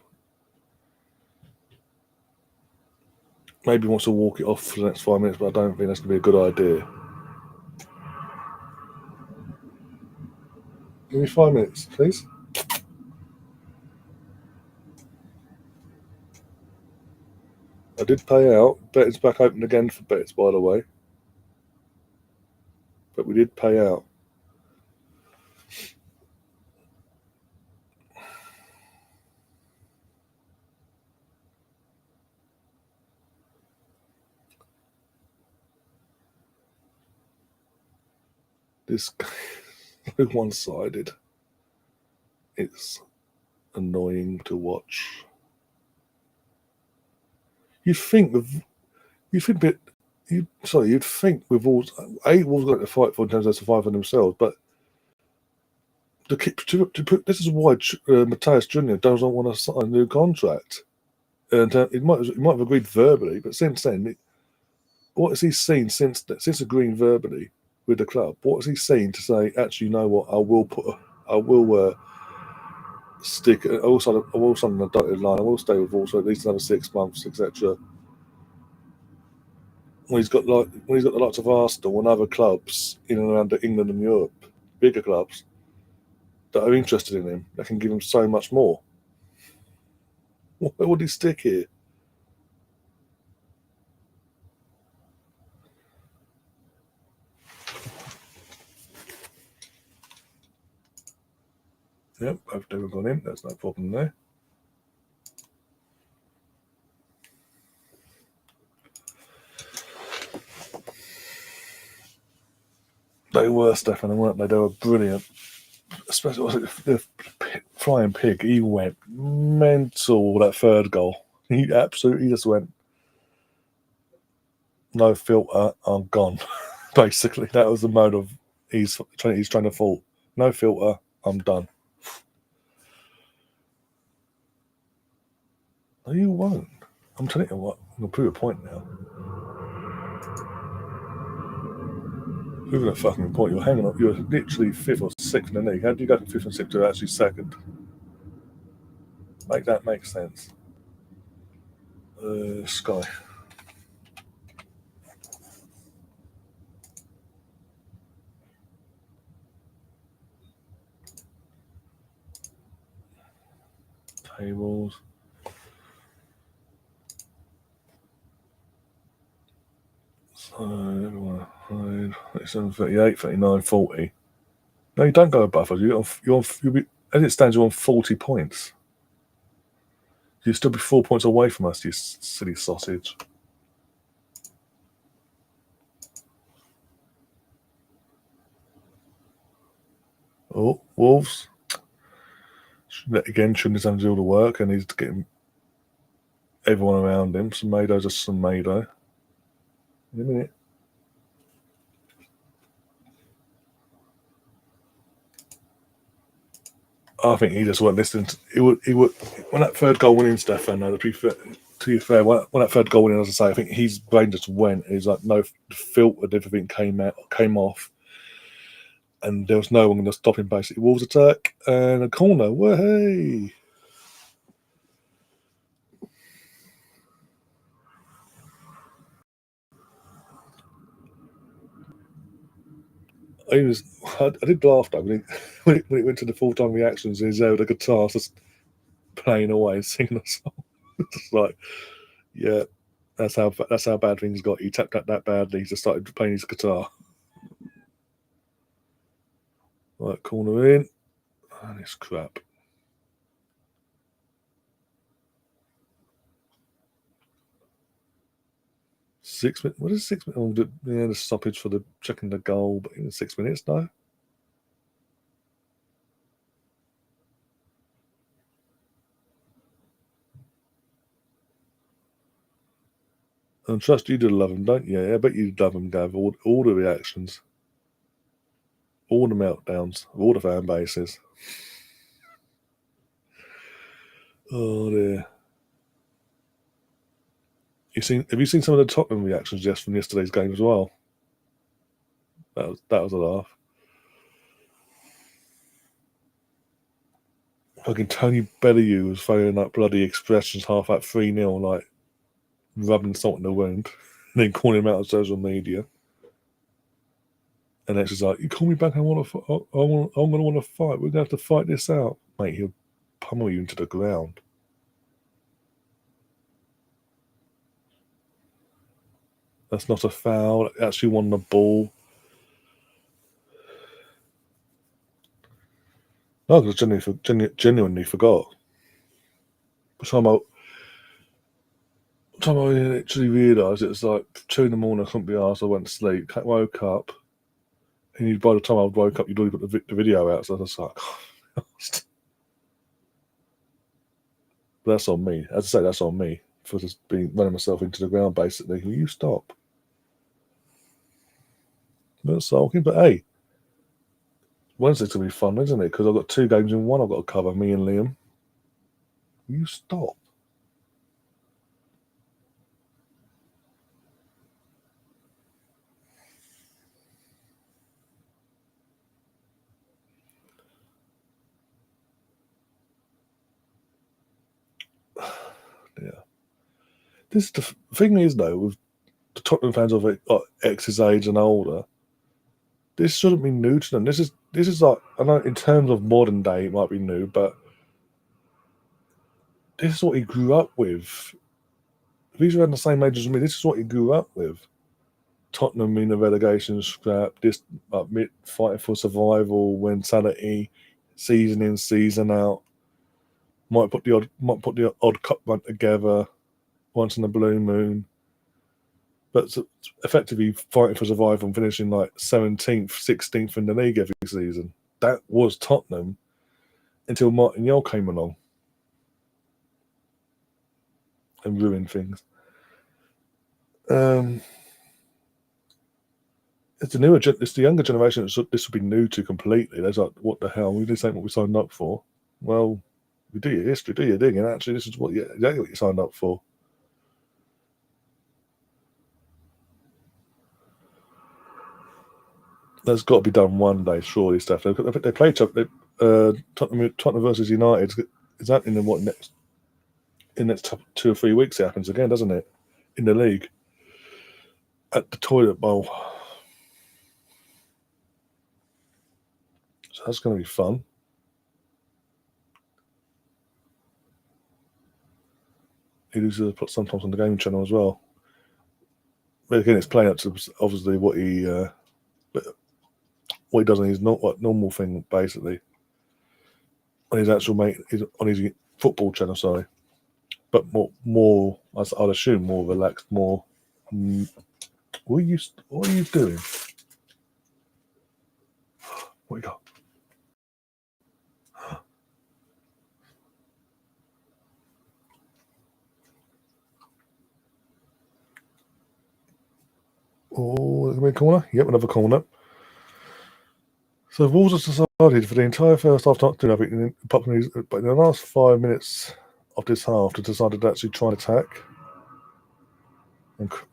Maybe he wants to walk it off for the next 5 minutes, but I don't think that's going to be a good idea. Give me 5 minutes, please. I did pay out. Betting's back open again for bets, by the way. But we did pay out. This is one-sided. It's annoying to watch. You'd think with Wolves got to fight for in terms of survival themselves, but this is why Matthias Jr. doesn't want to sign a new contract. And he might have agreed verbally, but since then, what has he seen since agreeing verbally with the club? What has he seen to say? Actually, you know what? I will stick. I will sign on the dotted line. I will stay with Wolves for at least another 6 months, etc. When he's got the likes of Arsenal and other clubs in and around England and Europe, bigger clubs that are interested in him, that can give him so much more. Where would he stick here? Yep, both have gone in. There's no problem there. They were, Stefan, weren't they? They were brilliant. Especially the flying pig. He went mental. That third goal. He absolutely just went no filter. I'm gone. Basically, that was the mode of he's trying to fall. No filter. I'm done. No, you won't. I'm telling you what. I'm gonna prove a point now. Proving a fucking point. You're hanging up. You're literally 5th or 6th in the league. How do you go from 5th and 6th to actually 2nd? Make that make sense. Sky. Tables. So, everyone, 37, 38, 39, 40. No, you don't go above us. You'll be, as it stands, you're on 40 points. You'll still be 4 points away from us, you silly sausage. Oh, Wolves. Again, shouldn't have do all the work, and he's getting everyone around him. Semedo's a Semedo. In a minute. I think he just wasn't listening. He would when that third goal went in, Stefan. To be fair, when that third goal went in, as I say, I think his brain just went. He's like, no filter, everything came off, and there was no one going to stop him. Basically, Wolves attack and a corner. Way. I did laugh though when it went to the full time reactions. And he's there with the guitar just playing away and singing a song. Just like, yeah, that's how bad things got. He tapped that badly. He just started playing his guitar. Right, corner in, and it's crap. 6 minutes. What is 6 minutes? Oh, the stoppage for the checking the goal, but in 6 minutes now. And trust you do love them, don't you? Yeah, I bet you love them, Gav. All the reactions, all the meltdowns, all the fan bases. Oh dear. Have you seen some of the Tottenham reactions just from yesterday's game as well? That was a laugh. Fucking Tony Bellew was throwing up bloody expressions half at 3-0, like rubbing salt in the wound, and then calling him out on social media. And it's just like, you call me back, I'm gonna want to fight. We're gonna have to fight this out, mate. He'll pummel you into the ground. That's not a foul. It actually won the ball. No, because genuinely forgot. By the time I actually realised it was like 2 in the morning, I couldn't be asked. I went to sleep, woke up, and by the time I woke up, you'd already put the video out. So I was like, but that's on me. As I say, that's on me for just running myself into the ground, basically. Will you stop? Not sulking, but hey, Wednesday's going to be fun, isn't it? Because I've got 2 games in one I've got to cover, me and Liam. Will you stop? Yeah. This the thing is, though, with the Tottenham fans of X's age and older, this shouldn't be new to them. This is like, I know in terms of modern day it might be new, but this is what he grew up with. If he's around the same age as me, this is what he grew up with. Tottenham in the relegation scrap, this fighting for survival, mentality, season in, season out. Might put the odd cup run together once in a blue moon, but effectively fighting for survival and finishing like 17th, 16th in the league every season. That was Tottenham until Martin Yole came along and ruined things. It's the younger generation that this would be new to completely. They're like, what the hell? This ain't what we signed up for. Well, you do your history, do your digging. Actually, this is exactly what you signed up for. That's got to be done one day, surely, Steph. They played Tottenham versus United. Is that in the next 2 or 3 weeks? It happens again, doesn't it? In the league at the toilet bowl. So that's going to be fun. He loses sometimes on the game channel as well. But again, it's playing up to obviously what he does on his normal thing, basically. On his actual on his football channel, sorry. But more, I'd assume, more relaxed, more. What are you doing? What you got? Oh, there's a corner. Yep, another corner. So Wolves have decided for the entire first half not to do nothing, but in the last 5 minutes of this half, they decided to actually try and attack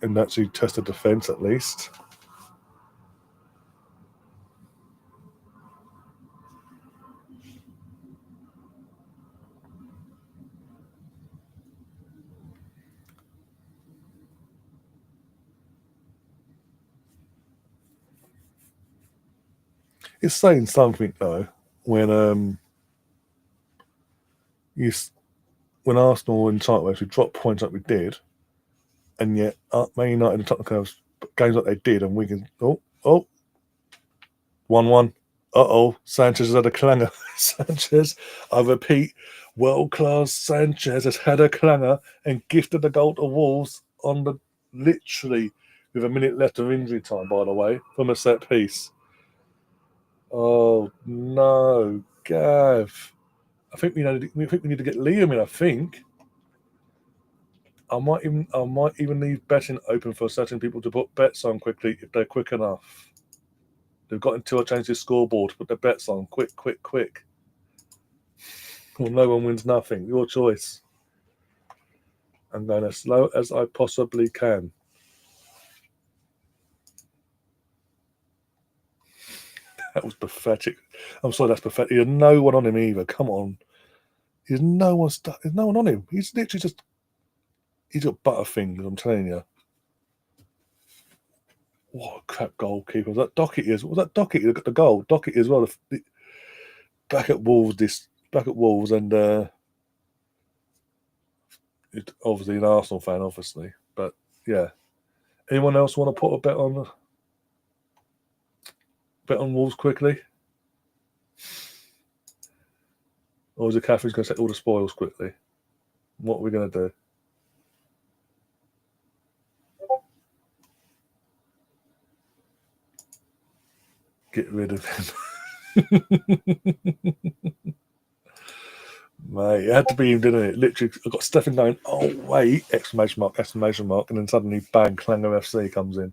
and actually test the defence at least. It's saying something though when you when Arsenal and Tottenham actually dropped points like we did, and yet Man United and Tottenham have games like they did, and we can 1-1. Sanchez has had a clanger. Sanchez, I repeat, world class Sanchez has had a clanger and gifted the goal to Wolves on the literally with a minute left of injury time, by the way, from a set piece. Oh no, Gav. I think we need to get Liam in. I think I might even leave betting open for certain people to put bets on quickly if they're quick enough. They've got until I change the scoreboard to put their bets on. Quick, quick, quick. Well, no one wins nothing. Your choice. I'm going as slow as I possibly can. That was pathetic. I'm sorry, that's pathetic. There's no one on him either. Come on. There's no one on him. He's literally just he's got butterfingers, I'm telling you. What a crap goalkeeper. Was that Doherty that got the goal? Doherty as well. Back at Wolves and obviously an Arsenal fan, obviously. But yeah. Anyone else want to put a bet on Wolves quickly? Or is it Catherine's going to take all the spoils quickly? What are we going to do? Get rid of him. Mate, it had to be him, didn't it? Literally, I got Stefan going, oh, wait, exclamation mark, and then suddenly, bang, Clanger FC comes in.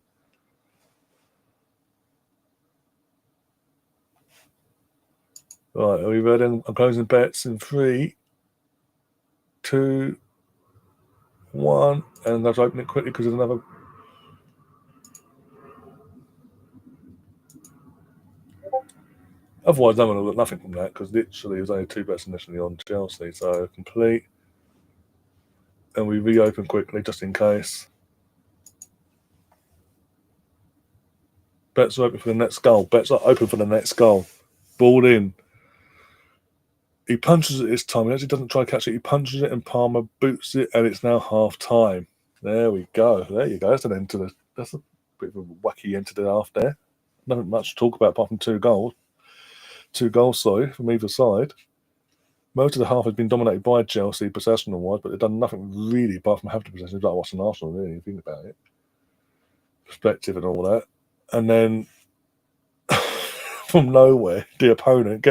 Right, are we ready? I'm closing bets in 3, 2, 1, and I'm going to open it quickly because there's another. Otherwise, I'm going to look nothing from that because literally it was only 2 bets initially on Chelsea. So complete. And we reopen quickly just in case. Bets are open for the next goal. Bets are open for the next goal. Ball in. He punches it this time. He actually doesn't try to catch it. He punches it and Palmer boots it, and it's now half time. There we go. There you go. That's an end to the. That's a bit of a wacky end to the half there. Nothing much to talk about apart from 2 goals. 2 goals, sorry, from either side. Most of the half has been dominated by Chelsea, possessional-wise, but they've done nothing really apart from having the possession. It's like watching Arsenal, really, if you think about it. Perspective and all that. And then, from nowhere, the opponent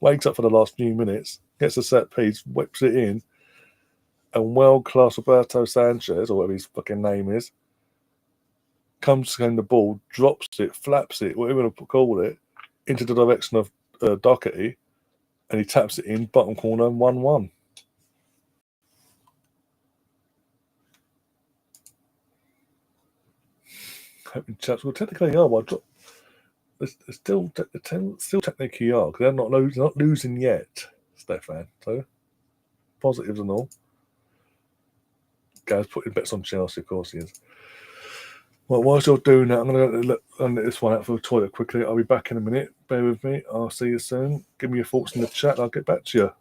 wakes up for the last few minutes, gets a set piece, whips it in, and world-class Roberto Sanchez, or whatever his fucking name is, comes to the ball, drops it, flaps it, whatever you want to call it, into the direction of Doherty, and he taps it in, bottom corner, 1-1. Chaps, well, technically, they're still technically are because they're not losing yet, Stefan. So positives and all. Guys putting bets on Chelsea, of course he is. Well, whilst you're doing that, I'm going to let this one out for the toilet quickly. I'll be back in a minute. Bear with me. I'll see you soon. Give me your thoughts in the chat. I'll get back to you.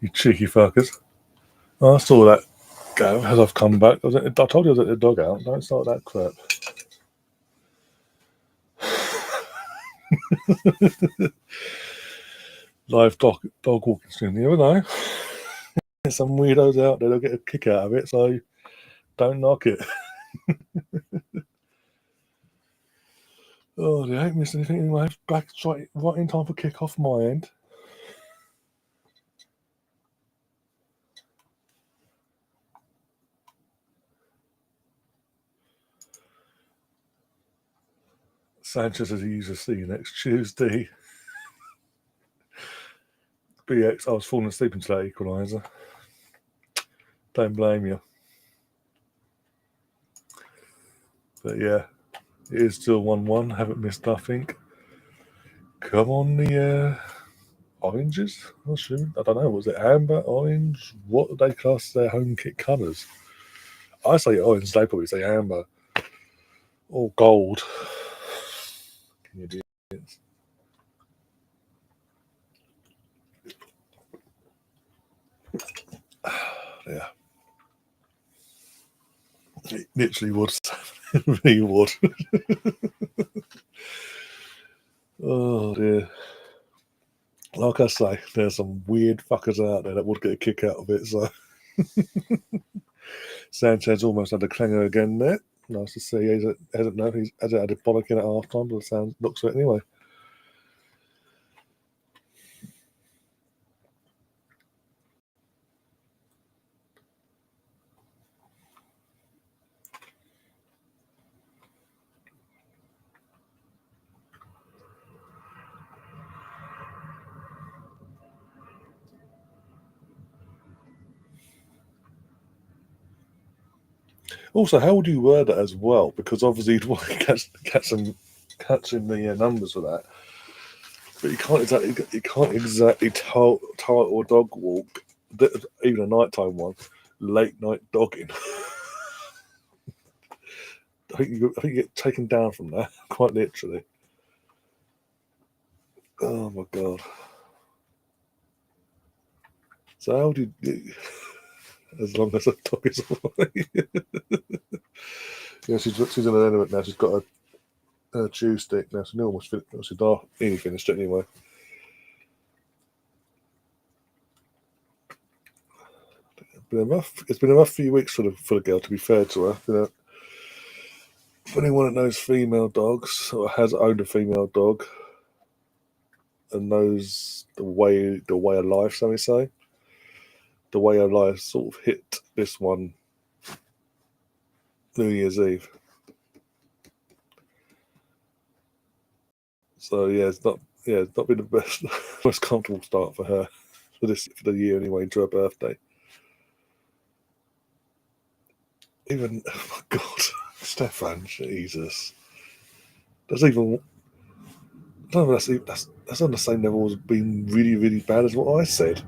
You cheeky fuckers. I saw that go as I've come back. I told you I was at the dog out. Don't start that crap. Live dog walking stream. You never know. There's some weirdos out there. They'll get a kick out of it. So don't knock it. Oh, they ain't missed anything anyway. Back right in time for kick off my end. Sanchez as he used to see you next Tuesday. BX, I was falling asleep until that equaliser. Don't blame you. But yeah, it is still 1-1. Haven't missed nothing. Come on, the oranges. I don't know. Was it amber, orange? What do they class their home kit colours? I say orange. They probably say amber or gold. Idiots. Yeah. It literally would. It really would. Oh dear. Like I say, there's some weird fuckers out there that would get a kick out of it. So Sanchez almost had a clanger again there. Nice to see. He hasn't had a bollocking at half time, but the looks of it anyway. Also, how would you word it as well? Because obviously you'd want to catching the numbers for that, but you can't exactly title a dog walk, even a nighttime one, late night dogging. I think you get taken down from that quite literally. Oh my god! So how do you? As long as a dog is away. Yeah, she's in an element now. She's got a chew stick now. So almost nearly finished it anyway. It's been a rough few weeks for the girl. To be fair to her, for anyone that knows female dogs or has owned a female dog and knows the way of life, so we say, the way of life sort of hit this one New Year's Eve. So yeah, it's not been the best, most comfortable start for her for the year anyway, to her birthday. Even oh my god, Stefan, Jesus, that's even. I don't know. That's on the same level as being really, really bad as what I said.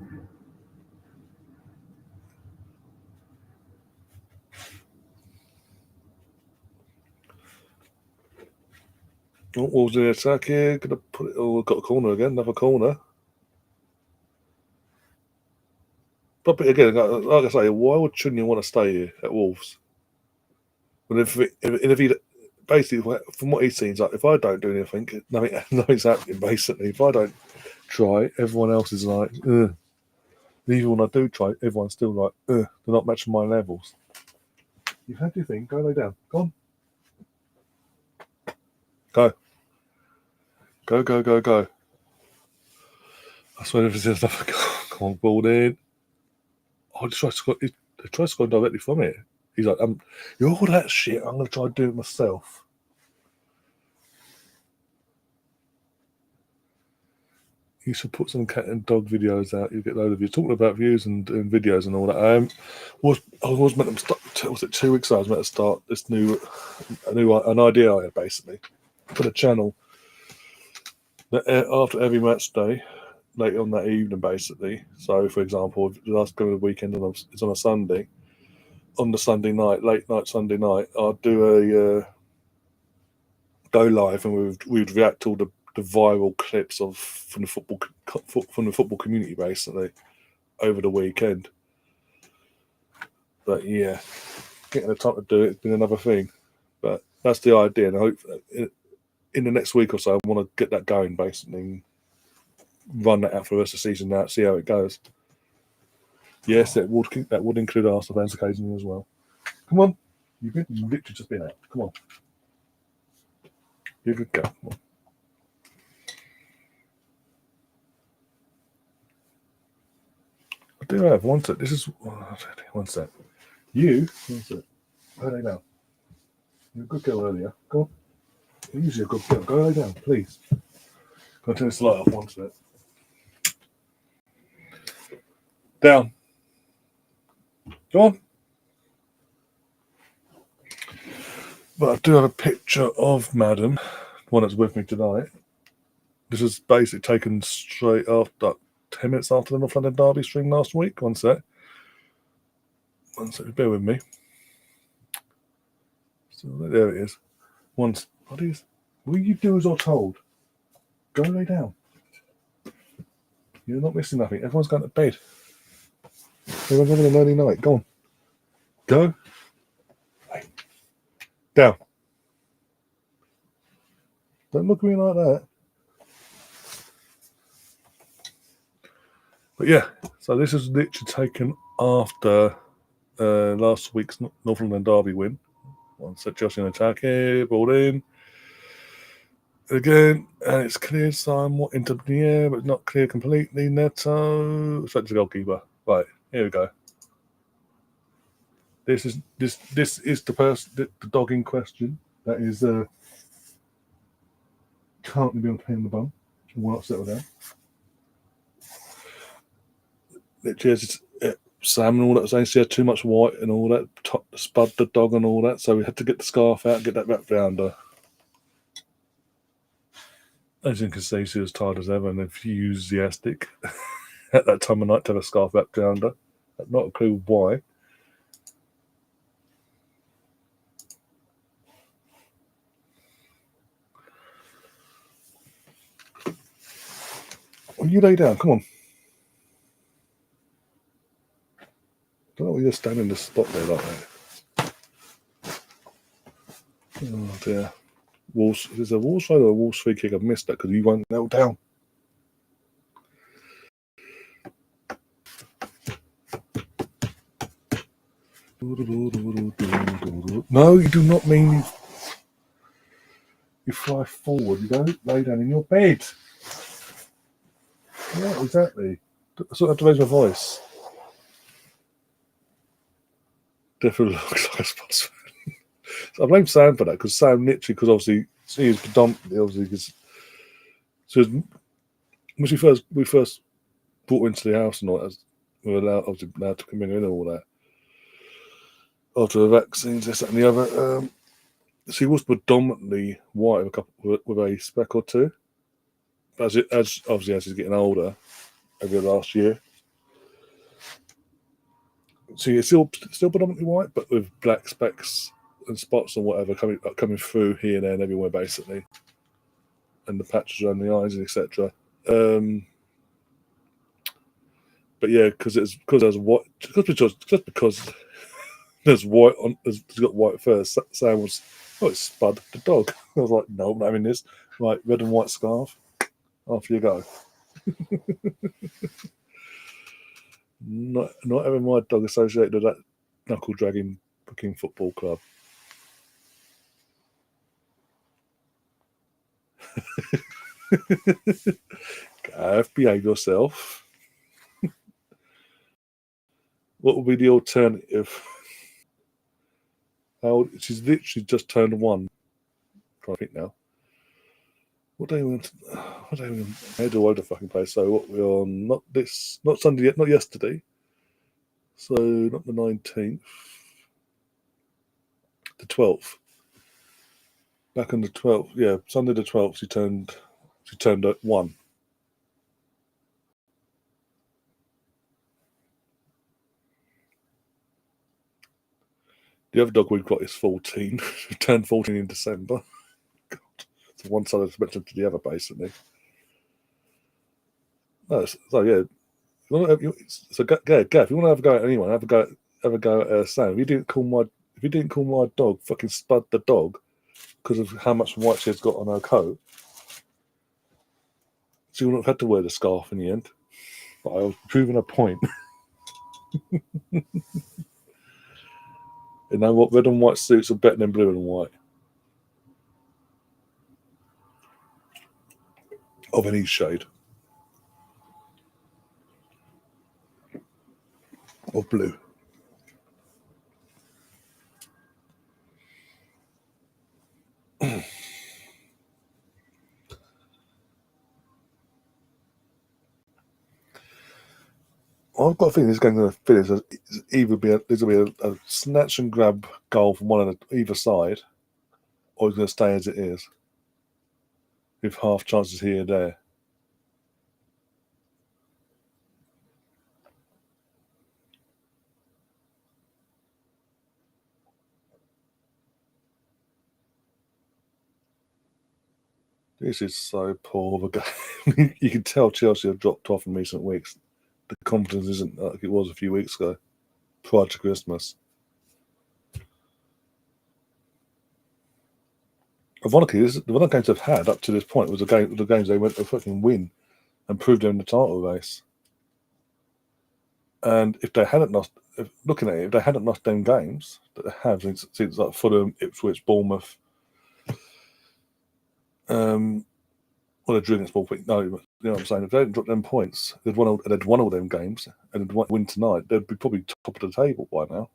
What was the attack here? Gonna put it. Oh, got a corner again. Another corner. But again, like I say, why would Chunya want to stay here at Wolves? But if he basically, from what he's seen, like if I don't do anything, nothing's happening. Basically, if I don't try, everyone else is like, ugh. Even when I do try, everyone's still like, ugh, they're not matching my levels. You've had your thing. Go lay down. Go on. Go. Go. I swear if there's another come on, ball in. I just try to score directly from it. He's like, you're all that shit. I'm going to try to do it myself. You should put some cat and dog videos out. You get a load of you talking about views and videos and all that. I was meant to start. Was it 2 weeks ago? I was meant to start this an idea I had basically for the channel. That after every match day, late on that evening, basically. So, for example, if the last game of the weekend it's on a Sunday. On the Sunday night, late night Sunday night, I'd do a go live and we'd react to all the viral clips from the football community, basically. over the weekend. But yeah, getting the time to do it's been another thing. But that's the idea, and I hope in the next week or so, I want to get that going basically, and run that out for the rest of the season now, see how it goes. Yes, that would include Arsenal fans occasionally as well. Come on, you've literally just been out. Come on, you're a good girl. Come on. I do have one sec. This is one sec. You one sec. Go lay down. You're a good girl earlier. Go on. You're usually a good girl. Go lay down, please. Go turn this light off one sec. Down. Go on. But I do have a picture of Madam, the one that's with me tonight. This was basically taken straight after 10 minutes after the North London Derby stream last week. One sec. Bear with me. So there it is. What will you do as you're told? Go lay down. You're not missing nothing. Everyone's going to bed. Everyone's having an early night. Go on. Go. Hey. Down. Don't look at me like that. But yeah, so this is literally taken after last week's North London Derby win. One set, Chelsea in attack here, ball in. Again, and it's cleared somewhat into the air, but not clear completely. Neto, such a goalkeeper. Right, here we go. This is the person, the dog in question that is currently being pain in the bum. Will not settle down. Literally, Sam and all that saying she had too much white and all that, spud the dog and all that, so we had to get the scarf out and get that wrapped around her. As you can see, she was tired as ever and enthusiastic at that time of night to have a scarf wrapped around her. Not a clue why. Well, you lay down, come on. Don't know why you're standing in the spot there like that. Oh dear. Wolves, is there a Wolves side or a Wolves free kick? I've missed that because you won't kneel down. No, you do not mean you fly forward. You don't lay down in your bed. Yeah, exactly. So I have to raise my voice. Definitely looks like a sports fan. So I blame Sam for that because Sam literally, because obviously he is predominantly because when we first brought her into the house and all that, we were allowed to come in and all that. After the vaccines, this, that, and the other, she was predominantly white with a speck or two. As she's getting older over the last year, so you're still predominantly white, but with black specks and spots and whatever coming through here and there and everywhere basically, and the patches around the eyes and etc. But yeah, because there's white, just because there's white on, there's got white first. Sam was, it's Spud the dog. I was like, no, I'm not having this. Right, red and white scarf. Off you go. Not having my dog associated with that knuckle dragging fucking football club. Gav, behave yourself. What would be the alternative? She's literally just turned 1. I'm trying to think now. What day we head all over the fucking place. So what we're on? Not Sunday yet, not yesterday. So not the 19th, the 12th. Back on the 12th, yeah, Sunday the 12th. She turned at 1. The other dog we've got is 14. She turned 14 in December. God, so one side of the spectrum to the other, basically. No, so yeah, So Gav, if you want to have a go at anyone, have a go at Sam. If you didn't call my dog fucking Spud the dog because of how much white she's got on her coat, she wouldn't have had to wear the scarf in the end. But I was proving a point. You know what? Red and white suits are better than blue and white of any shade of blue. I've got a feeling this game's going to finish. There's going to be a snatch and grab goal from one of either side, or it's going to stay as it is, with half chances here and there. This is so poor of a game. You can tell Chelsea have dropped off in recent weeks. The confidence isn't like it was a few weeks ago, prior to Christmas. Ironically, the one of the games they've had up to this point was the games they went to fucking win and prove they're in the title race. And if they hadn't lost, looking at it, if they hadn't lost them games that they have since like Fulham, Ipswich, Bournemouth, well, they're drilling small point. No, you know what I'm saying. If they hadn't dropped them points, they'd won all them games and they'd win tonight. They'd be probably top of the table by now.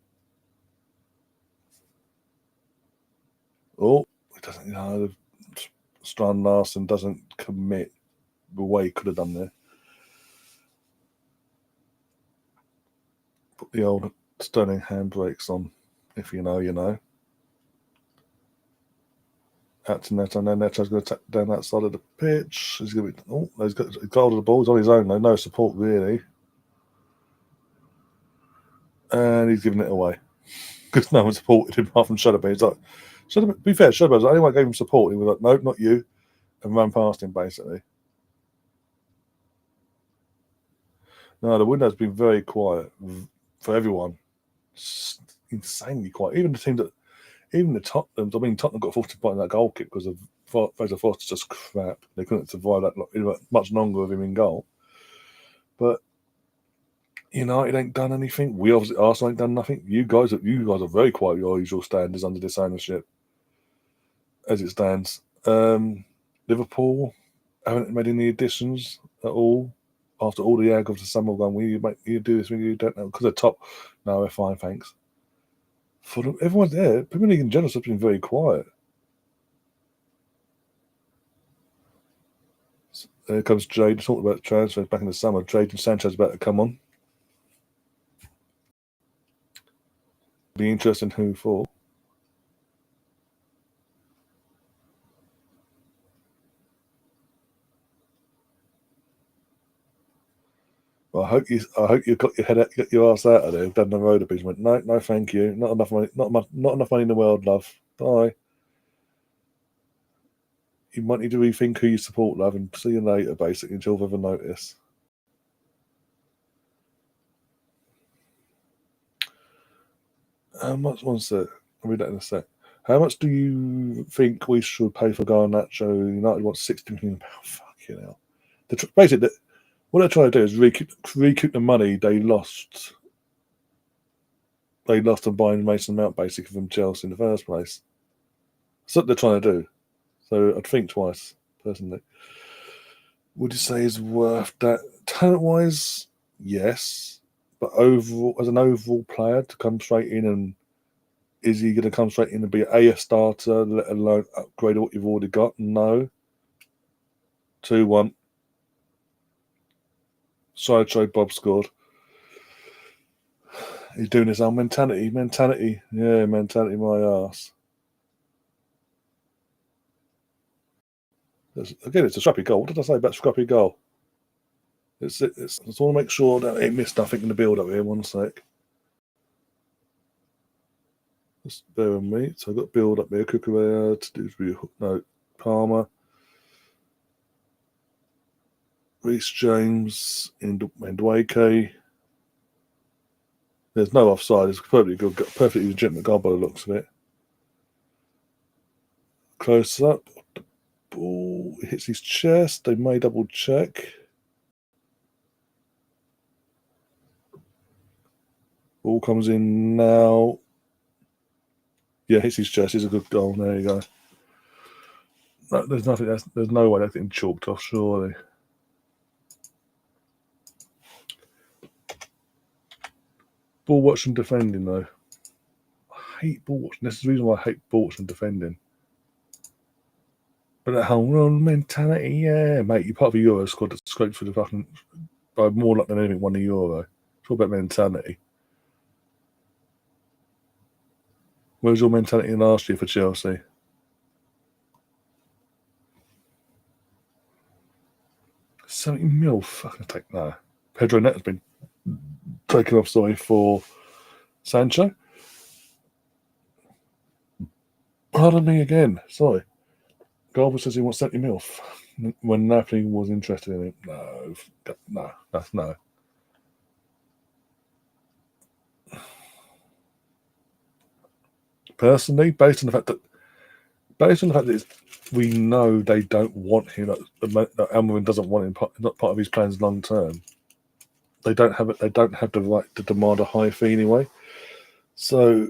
Oh, it doesn't. You know, Strand Larson doesn't commit the way he could have done there. Put the old Sterling handbrakes on. If you know, you know. Out to Neto. Now Neto's going to tap down that side of the pitch. He's going to be. Oh, he's got hold of the ball. He's on his own though. No support really. And he's giving it away because no one supported him apart from Shudderby. He's like, to be fair, Shudderby was the only one gave him support. He was like, no, not you, and ran past him basically. No, the window's been very quiet for everyone. Insanely quiet. Even the team that, even the Tottenham. I mean, Tottenham got 40 points in that goal kick because of Fraser Forster's just crap. They couldn't survive that much longer with him in goal. But United ain't done anything. We obviously Arsenal ain't done nothing. You guys are very quiet. Your usual standards under this ownership, as it stands. Liverpool haven't made any additions at all. After all the ag of the summer gone, you do this when you don't know because they're top. No, we're fine, thanks. Everyone's there. Premier League in general has been very quiet. There comes Jade. Talking about transfers back in the summer. Jade and Sanchez about to come on. Be interesting who for. Well, I hope you got your ass out of there. Done the road a bit. Went no, thank you. Not enough money. Not enough money in the world, love. Bye. You might need to rethink who you support, love, and see you later. Basically, until further notice. How much was it? I'll read that in a sec. How much do you think we should pay for Garnacho? United wants £60 million. Fucking hell. Basically, what they're trying to do is recoup the money they lost. They lost on buying Mason Mount basically from Chelsea in the first place. That's what they're trying to do. So I'd think twice, personally. Would you say is worth that? Talent-wise, yes. But overall, as an overall player to come straight in and is he going to come straight in and be a starter, let alone upgrade what you've already got? No. 2-1. Sideshow Bob scored. He's doing his own mentality. Yeah, mentality my ass. Again, it's a scrappy goal. What did I say about scrappy goal? I just want to make sure that it missed nothing in the build up here. One sec. Just bear with me. So I've got build up here. Kukurea, no, Palmer. Reece James in Ndwake. There's no offside. It's perfectly good, perfectly legitimate goal by the looks of it. Close up. The ball hits his chest. They may double check. Ball comes in now. Yeah, hits his chest. It's a good goal. There you go. No, there's nothing. There's no way that's getting chalked off. Surely. Ball watching defending though. I hate ball watching. This is the reason why I hate ball watching defending. But that home run mentality, yeah, mate. You're part of a Euro squad that scraped for the fucking by more luck than anything won the Euro. It's all about mentality. Where's your mentality in last year for Chelsea? $70 million. Fucking take no. Pedro Net has been taken off, sorry, for Sancho. Pardon me again. Sorry. Galba says he wants $70 million when Napoli was interested in it. No. Personally, based on the fact that we know they don't want him, that Almiron doesn't want him, not part of his plans long term. They don't have it. They don't have the right to demand a high fee anyway. So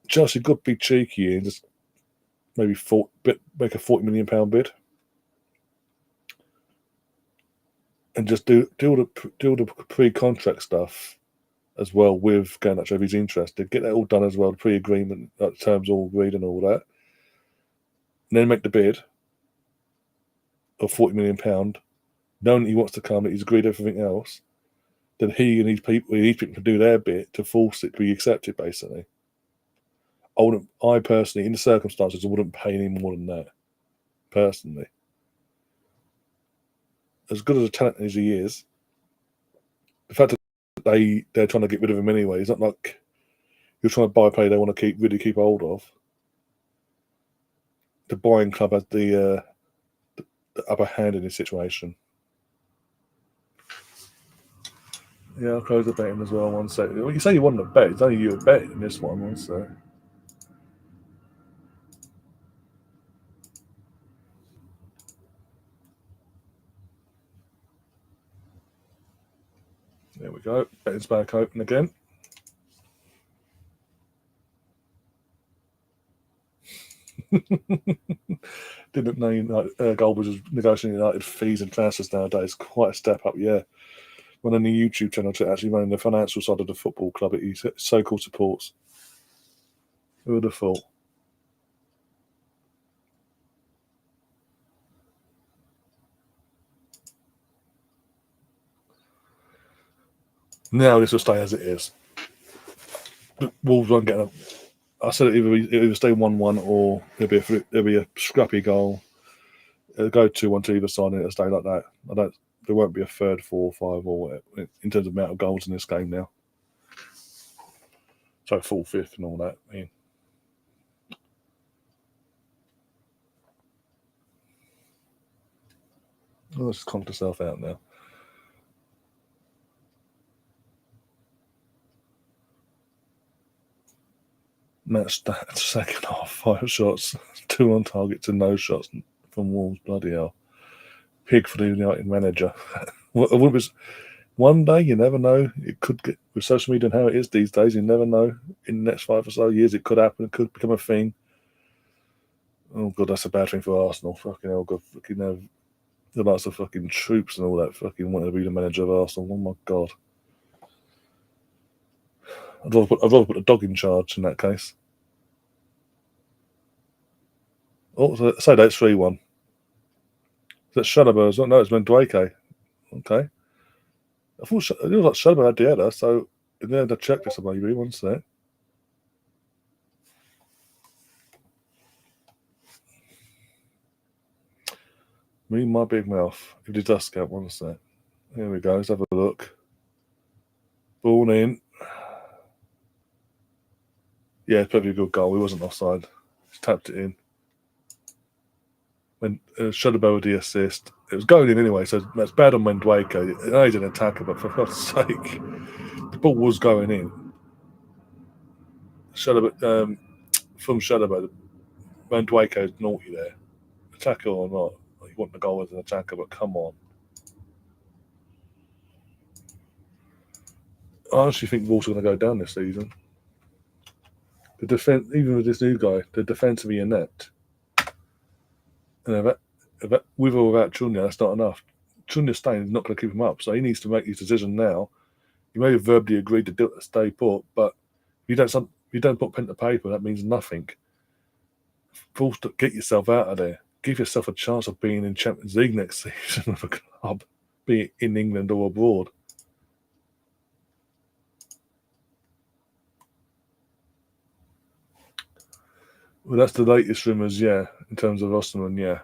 Chelsea could be cheeky and just maybe make a £40 million bid, and just do the pre-contract stuff as well with Garnacho if he's interested. Get that all done as well, the pre-agreement, terms all agreed and all that. And then make the bid of £40 million, knowing he wants to come, that he's agreed everything else. Then he and these people can do their bit to force it to be accepted. Basically, I personally, in the circumstances, I wouldn't pay any more than that. Personally, as good as a talent as he is, the fact that they're trying to get rid of him anyway, it's not like you're trying to buy a player they want to keep hold of. The buying club has the upper hand in this situation. Yeah, I'll close the betting as well. 1 second. Well, you say you want to bet. It's only you a bet in this one. 1 sec. There we go. Betting's back open again. Didn't know Gold was negotiating United fees and transfers nowadays. Quite a step up, yeah. Running a YouTube channel to actually running the financial side of the football club that he so-called supports. Who would have thought? Now this will stay as it is. The Wolves won't get I said it'll either stay 1-1 or there'll be a scrappy goal. It'll go 2-1 to either side and it'll stay like that. There won't be a third, 4, 5 or whatever in terms of amount of goals in this game now. So 4th, 5th and all that. I mean, let's just conk myself out now. Match that second half, 5 shots, 2 on target to no shots from Wolves. Bloody hell. Pig for the United manager. One day, you never know. It could get, with social media and how it is these days, you never know. In the next 5 or so years, it could happen. It could become a thing. Oh, God, that's a bad thing for Arsenal. Fucking hell, God. Fucking hell. The likes of fucking Troops and all that fucking wanting to be the manager of Arsenal. Oh, my God. I'd rather put a dog in charge in that case. Oh, so that's 3-1. That's Shadowbird as well. No, it's Mendueke. Okay. I thought it was like Shadowbird had the header, so in the end I checked this maybe. 1 sec. Me and my big mouth. If the dust count, 1 sec. Here we go. Let's have a look. Ball in. Yeah, it's probably a good goal. He wasn't offside. Just tapped it in. When Shadowbird with the assist. It was going in anyway, so that's bad on Mendueco. I know he's an attacker, but for God's sake, the ball was going in. From Shadowbow, Mendueco's naughty there. Attacker or not, you want the goal as an attacker, but come on. I honestly think Wolves are going to go down this season. The defense, even with this new guy, the defensively inept. And with or without Chunya, that's not enough. Chunya's staying is not going to keep him up, so he needs to make his decision now. You may have verbally agreed to stay put, but if you don't put pen to paper, that means nothing. Forced to get yourself out of there. Give yourself a chance of being in Champions League next season with a club, be it in England or abroad. Well, that's the latest rumours, yeah, in terms of Osterman, yeah.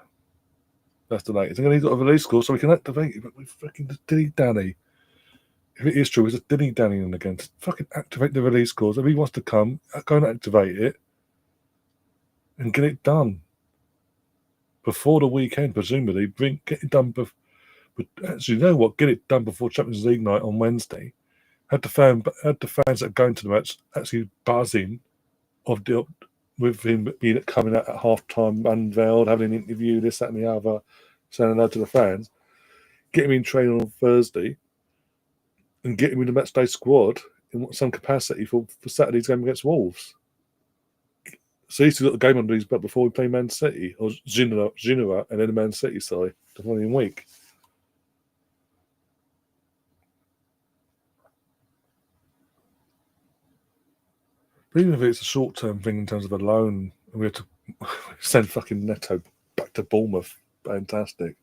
That's the latest. And then he's got a release clause, so we can activate it, but we fucking dilly-dally. If it is true, it's a dilly-dallying again. Fucking activate the release clause. If he wants to come, go and activate it and get it done. Before the weekend, presumably, get it done. But actually, you know what? Get it done before Champions League night on Wednesday. Had the fans that are going to the match actually buzzing with him coming out at half time, unveiled, having an interview, this, that, and the other, saying hello to the fans. Get him in training on Thursday, and get him in the matchday squad in some capacity for Saturday's game against Wolves. So he's got the game under his belt before we play Man City, or Genoa, and then the Man City side the following week. But even if it's a short-term thing in terms of a loan, we have to send fucking Neto back to Bournemouth. Fantastic.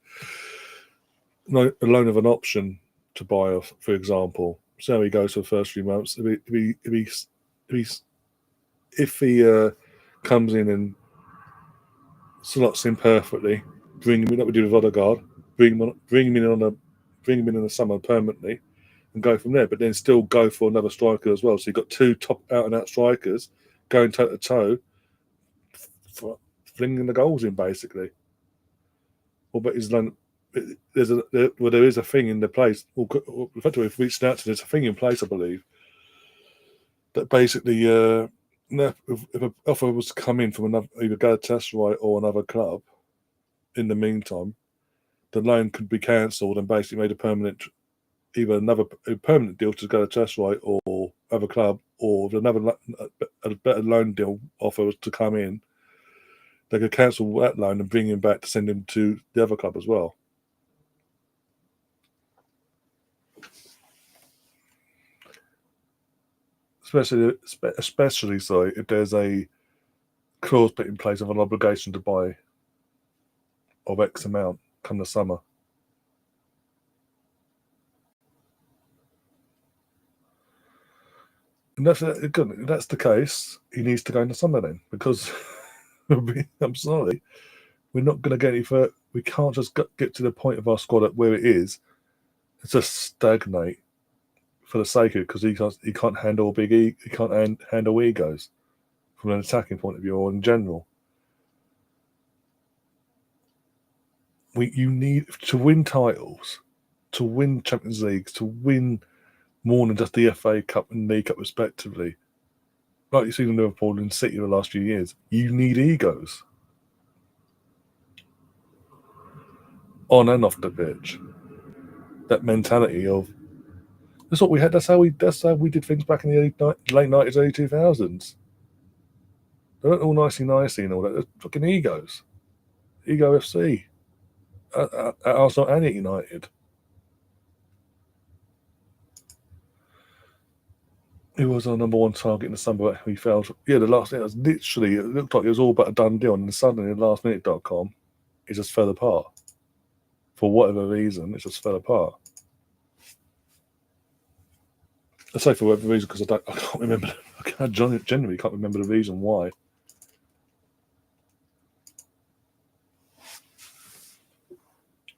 No, a loan of an option to buy off, for example. So how he goes for the first 3 months. If he comes in and slots in perfectly, bring him in, like we do with Odegaard, bring him in the summer permanently, and go from there. But then still go for another striker as well. So you've got 2 top out and out strikers going toe to toe, flinging the goals in basically. Or but his loan. There is a thing in the place. Effectively, we've reached out to there's a thing in place, I believe, that basically, if an offer was to come in from either Galatasaray or another club, in the meantime, the loan could be cancelled and basically made a permanent deal to Galatasaray or other club, or if a better loan deal offer was to come in, they could cancel that loan and bring him back to send him to the other club as well. Especially so if there's a clause put in place of an obligation to buy of X amount come the summer. And that's the case. He needs to go in the summer then, because I'm sorry, we're not going to get any further. We can't just get to the point of our squad at where it is. It's just stagnate for the sake of it, because he can't handle he can't handle egos from an attacking point of view or in general. You need to win titles, to win Champions Leagues, to win more than just the FA Cup and League Cup respectively. Like you've seen in Liverpool and City the last few years, you need egos on and off the pitch. That mentality of that's what we had. That's how we did things back in the late 90s, early 2000s. They weren't all nicey and all that. They're fucking egos. Ego FC at Arsenal and at United. Who was our number 1 target in the summer, but we failed. Yeah, the last thing, it looked like it was all but a done deal, and then suddenly lastminute.com, it just fell apart. For whatever reason, it just fell apart. I say for whatever reason because I can't remember. I genuinely can't remember the reason why.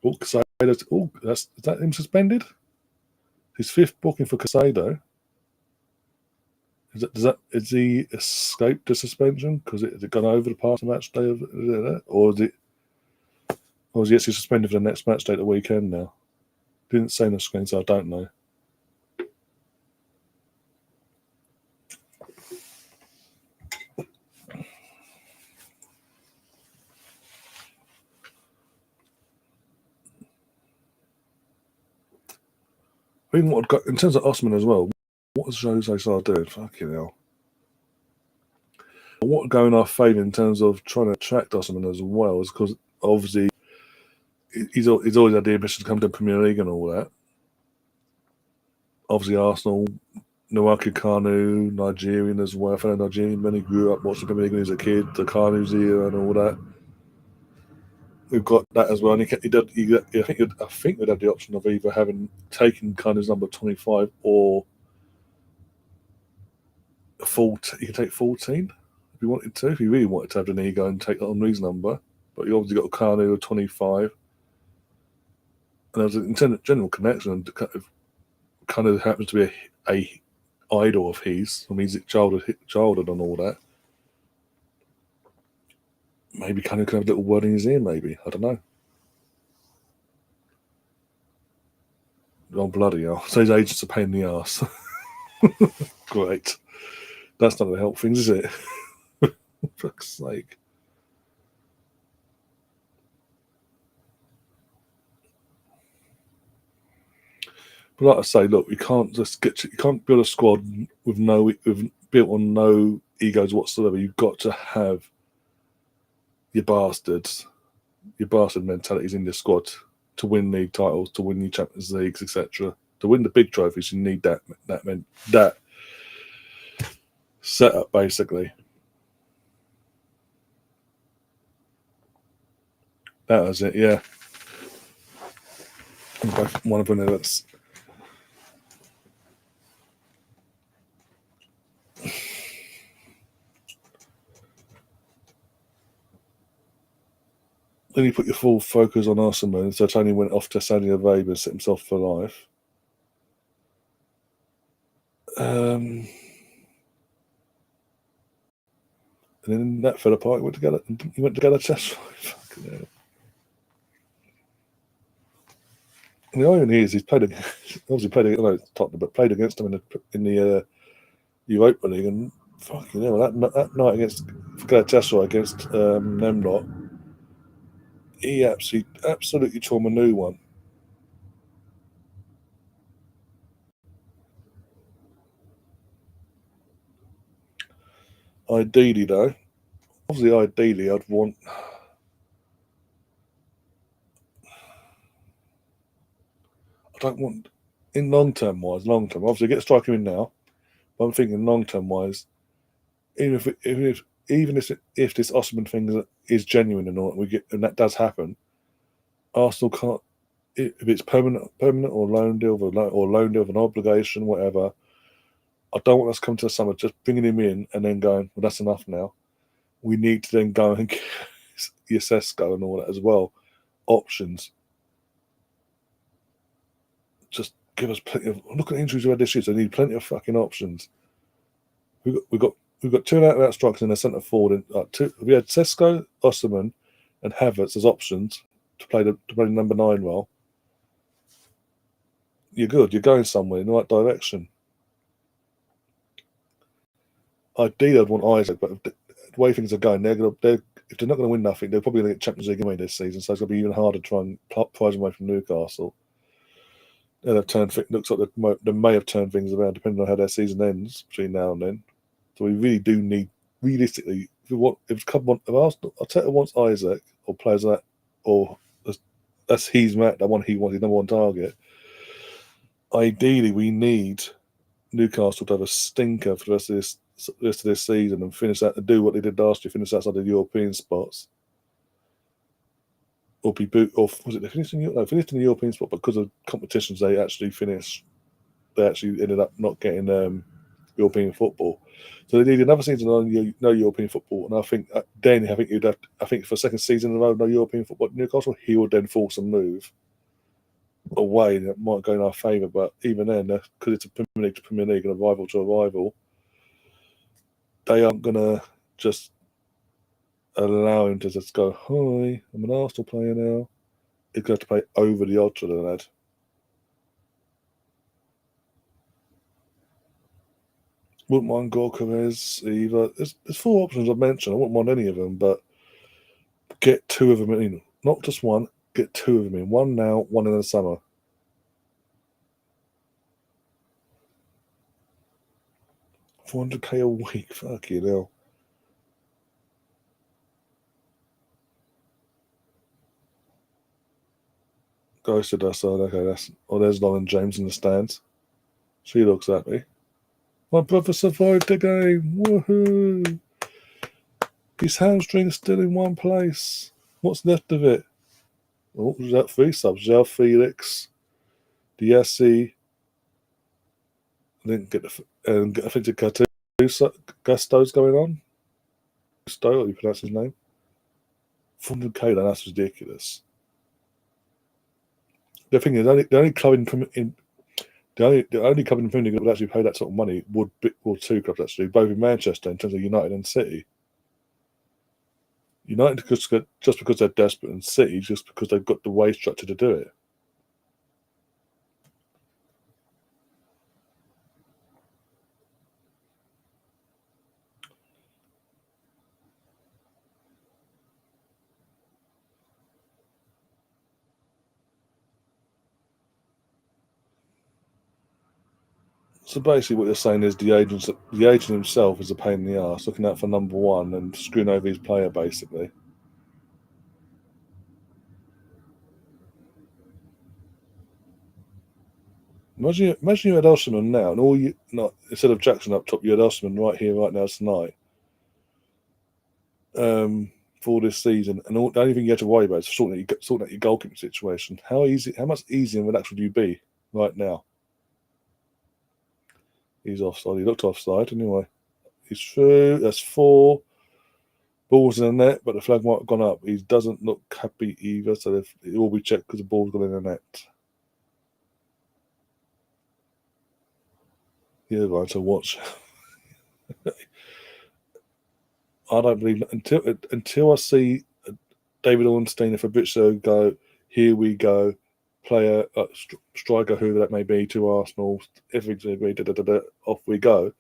Oh, Casado's. Oh, is that him suspended? His 5th booking for Casado. Is he escaped the suspension because it gone over the past match day, or is it? Or is he actually suspended for the next match day at the weekend now? Didn't say on the screen, so I don't know. I mean, in terms of Osman as well, what was Jose Sá doing? Fucking hell. What going our favour in terms of trying to attract Osman as well is because obviously he's always had the ambition to come to the Premier League and all that. Obviously, Arsenal, Nwaki Kanu, Nigerian as well. Fellow Nigerian, when he grew up watching Premier League when he was a kid, the Kanu's here and all that. We've got that as well. And I think we'd have the option of either having taken Kanu's number 25 or 14. You could take 14 if you wanted to. If you really wanted to have an ego and take Henri's number, but you obviously got Kanu 25. And there was an general connection, and kind of happens to be a idol of his, from his childhood and all that. Maybe Kanu could have a little word in his ear. Maybe, I don't know. Oh bloody hell! So his agent's a pain in the ass. Great. That's not going to help things, is it? For fuck's sake. But like I say, look, you can't build a squad built on no egos whatsoever. You've got to have your bastard mentalities in your squad to win league titles, to win your Champions Leagues, etc. To win the big trophies, you need that setup basically. That was it, yeah. One of them that's. Then you put your full focus on Arsenal, so Tony went off to Saudi Arabia and set himself for life. And then that fell apart. He went to Galatasaray. Fucking hell. And the irony is, he's played against them in the Europa League, and fucking hell, that night against Galatasaray against them lot, he absolutely tore him a new one. Ideally, though, I'd want. I don't want in long term. Obviously, get a striker in now. But I'm thinking long term wise, even if this Osman thing is genuine and all, and that does happen, Arsenal can't. If it's permanent or loan deal or loan deal of an obligation, whatever. I don't want us to come to the summer just bringing him in and then going, well, that's enough now. We need to then go and get Sesko and all that as well. Options. Just give us plenty of. Look at the injuries we had this year. So they need plenty of fucking options. We've got two out strikers in the centre forward. We had Sesko, Osimhen, and Havertz as options to play the number 9 role. You're good. You're going somewhere in the right direction. Ideally, I'd want Isaac, but the way things are going, if they're not going to win nothing, they're probably going to get Champions League anyway this season. So it's going to be even harder to try and prize them away from Newcastle. And looks like they may have turned things around depending on how their season ends between now and then. So we really do need, realistically, if Arsenal, Arteta wants Isaac or players like that, or that's his man, the one he wants, his number one target. Ideally, we need Newcastle to have a stinker for the rest of this season and finish out to do what they did last year, finish outside the European spots. Or be boot, or was it they finished in the European spot, but because of competitions they actually ended up not getting European football. So they needed another season on no European football, and I think for a second season in a row no European football at Newcastle, he would then force a move away that might go in our favour. But even then, because it's a Premier League to Premier League and a rival to a rival, they aren't going to just allow him to just go, hi, I'm an Arsenal player now. he's going to have to pay over the odds for the lad. Wouldn't mind Gorkarez either. There's 4 options I've mentioned. I wouldn't mind any of them, but get 2 of them in. Not just one, get 2 of them in. One now, one in the summer. $400K a week, fucking hell. Ghosted us, okay, there's Lauren James in the stands. She looks happy. My brother survived the game. Woohoo! His hamstring's still in one place. What's left of it? Oh, was that 3 subs? Zhao Felix, Diassi. I didn't get I think the Gusto's going on. Gusto, how you pronounce his name? 400K, that's ridiculous. The thing is, the only club in Premier League that would actually pay that sort of money would be, well, 2 clubs actually, both in Manchester in terms of United and City. United just because they're desperate, and City just because they've got the wage structure to do it. So basically, what you're saying is the agent himself is a pain in the arse, looking out for number 1 and screwing over his player, basically. Imagine you had Elshman now, and instead of Jackson up top, you had Elshman right here, right now, tonight, for this season, and the only thing you had to worry about is sorting out your goalkeeping situation. How much easier and relaxed would you be right now? He's offside. He looked offside anyway. He's through. That's 4 balls in the net, but the flag might have gone up. He doesn't look happy either, so it will be checked because the ball's gone in the net. Yeah, right. So watch. I don't believe until I see David Ornstein and Fabrizio go. Here we go. Player, striker, whoever that may be, to Arsenal. Everything's agreed. Off we go.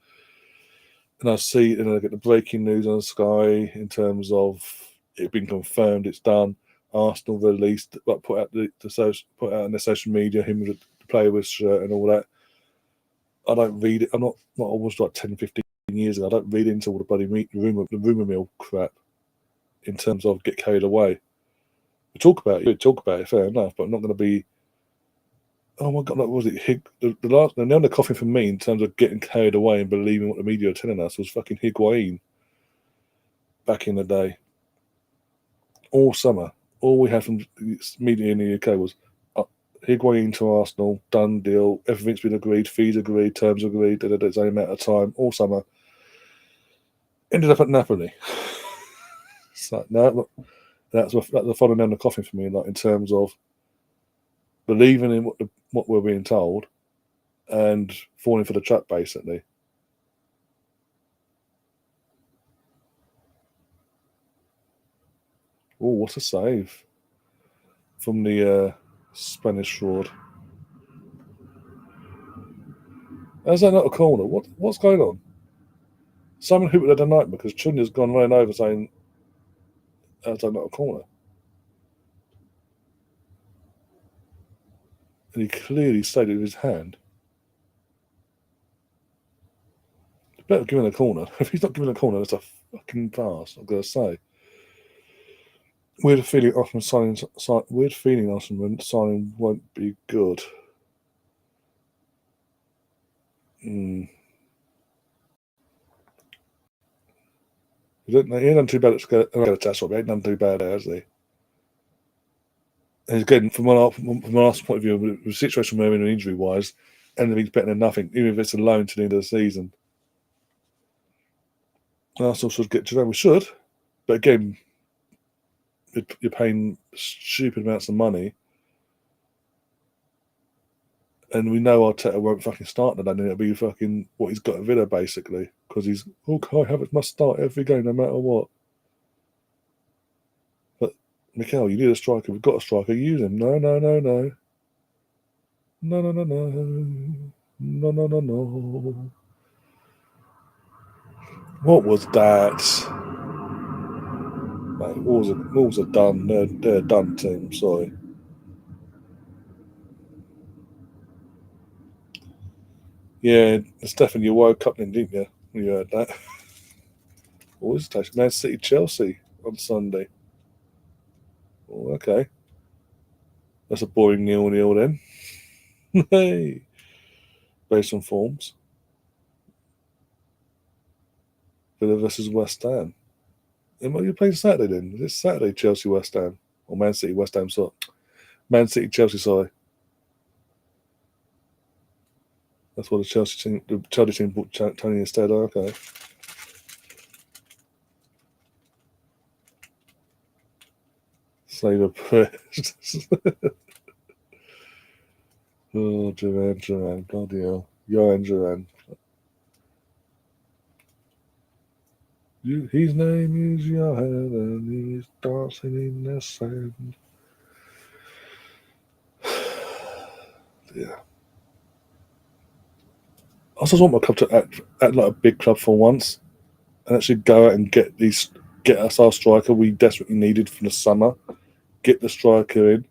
And I see, and I get the breaking news on Sky in terms of it being confirmed, it's done. Arsenal released, put out put out on their social media him with the player with shirt and all that. I don't read it. I'm not almost like 10, 15 years ago. I don't read into all the bloody rumor mill crap in terms of get carried away. We talk about it, fair enough, but I'm not going to be. Oh my God, what was it? The nail in the coffin for me in terms of getting carried away and believing what the media are telling us was fucking Higuain back in the day. All summer, all we had from media in the UK was Higuain to Arsenal, done deal, everything's been agreed, fees agreed, terms agreed, it's only a matter of time, all summer. Ended up at Napoli. So, no, that's the final nail in the coffin for me, like in terms of believing in what we're being told and falling for the trap, basically. Oh, what a save from the Spanish fraud. How's that not a corner? What's going on? Simon Hooper had a nightmare because Chunya's gone running over saying, how's that not a corner? And he clearly stated with his hand. It's better giving a corner. If he's not giving a corner, that's a fucking pass, I've got to say. Weird feeling Osman signing won't be good. He ain't done too bad at Galatasaray. He ain't done too bad, has he? And again, from our point of view, the situation we're in injury-wise, anything's better than nothing, even if it's a loan to the end of the season. Arsenal should get Jerome. We should, but again, you're paying stupid amounts of money, and we know Arteta won't fucking start today, and it'll be fucking what he's got at Villa, basically, because he's, Kai Havertz must start every game no matter what. But Mikel, you need a striker. We've got a striker. Use him. No. No. What was that? Mate, Wolves are done. They're a done team. Sorry. Yeah, Stefan, you woke up then, didn't you? When you heard that. What was it? Man City Chelsea on Sunday. Oh, okay. That's a boring 0-0 then. Hey. Based on forms. Villa versus West Ham. And what are you playing Saturday then? Is it Saturday Chelsea West Ham? Or Man City West Ham, sorry. Man City Chelsea, sorry. That's what the Chelsea team bought Tony instead. Oh, okay. Save a press. Oh, Duran. God, yeah. Johan Duran. His name is Johan and he's dancing in the sand. Yeah. I just want my club to act like a big club for once and actually go out and get us our striker we desperately needed from the summer. Get the striker in.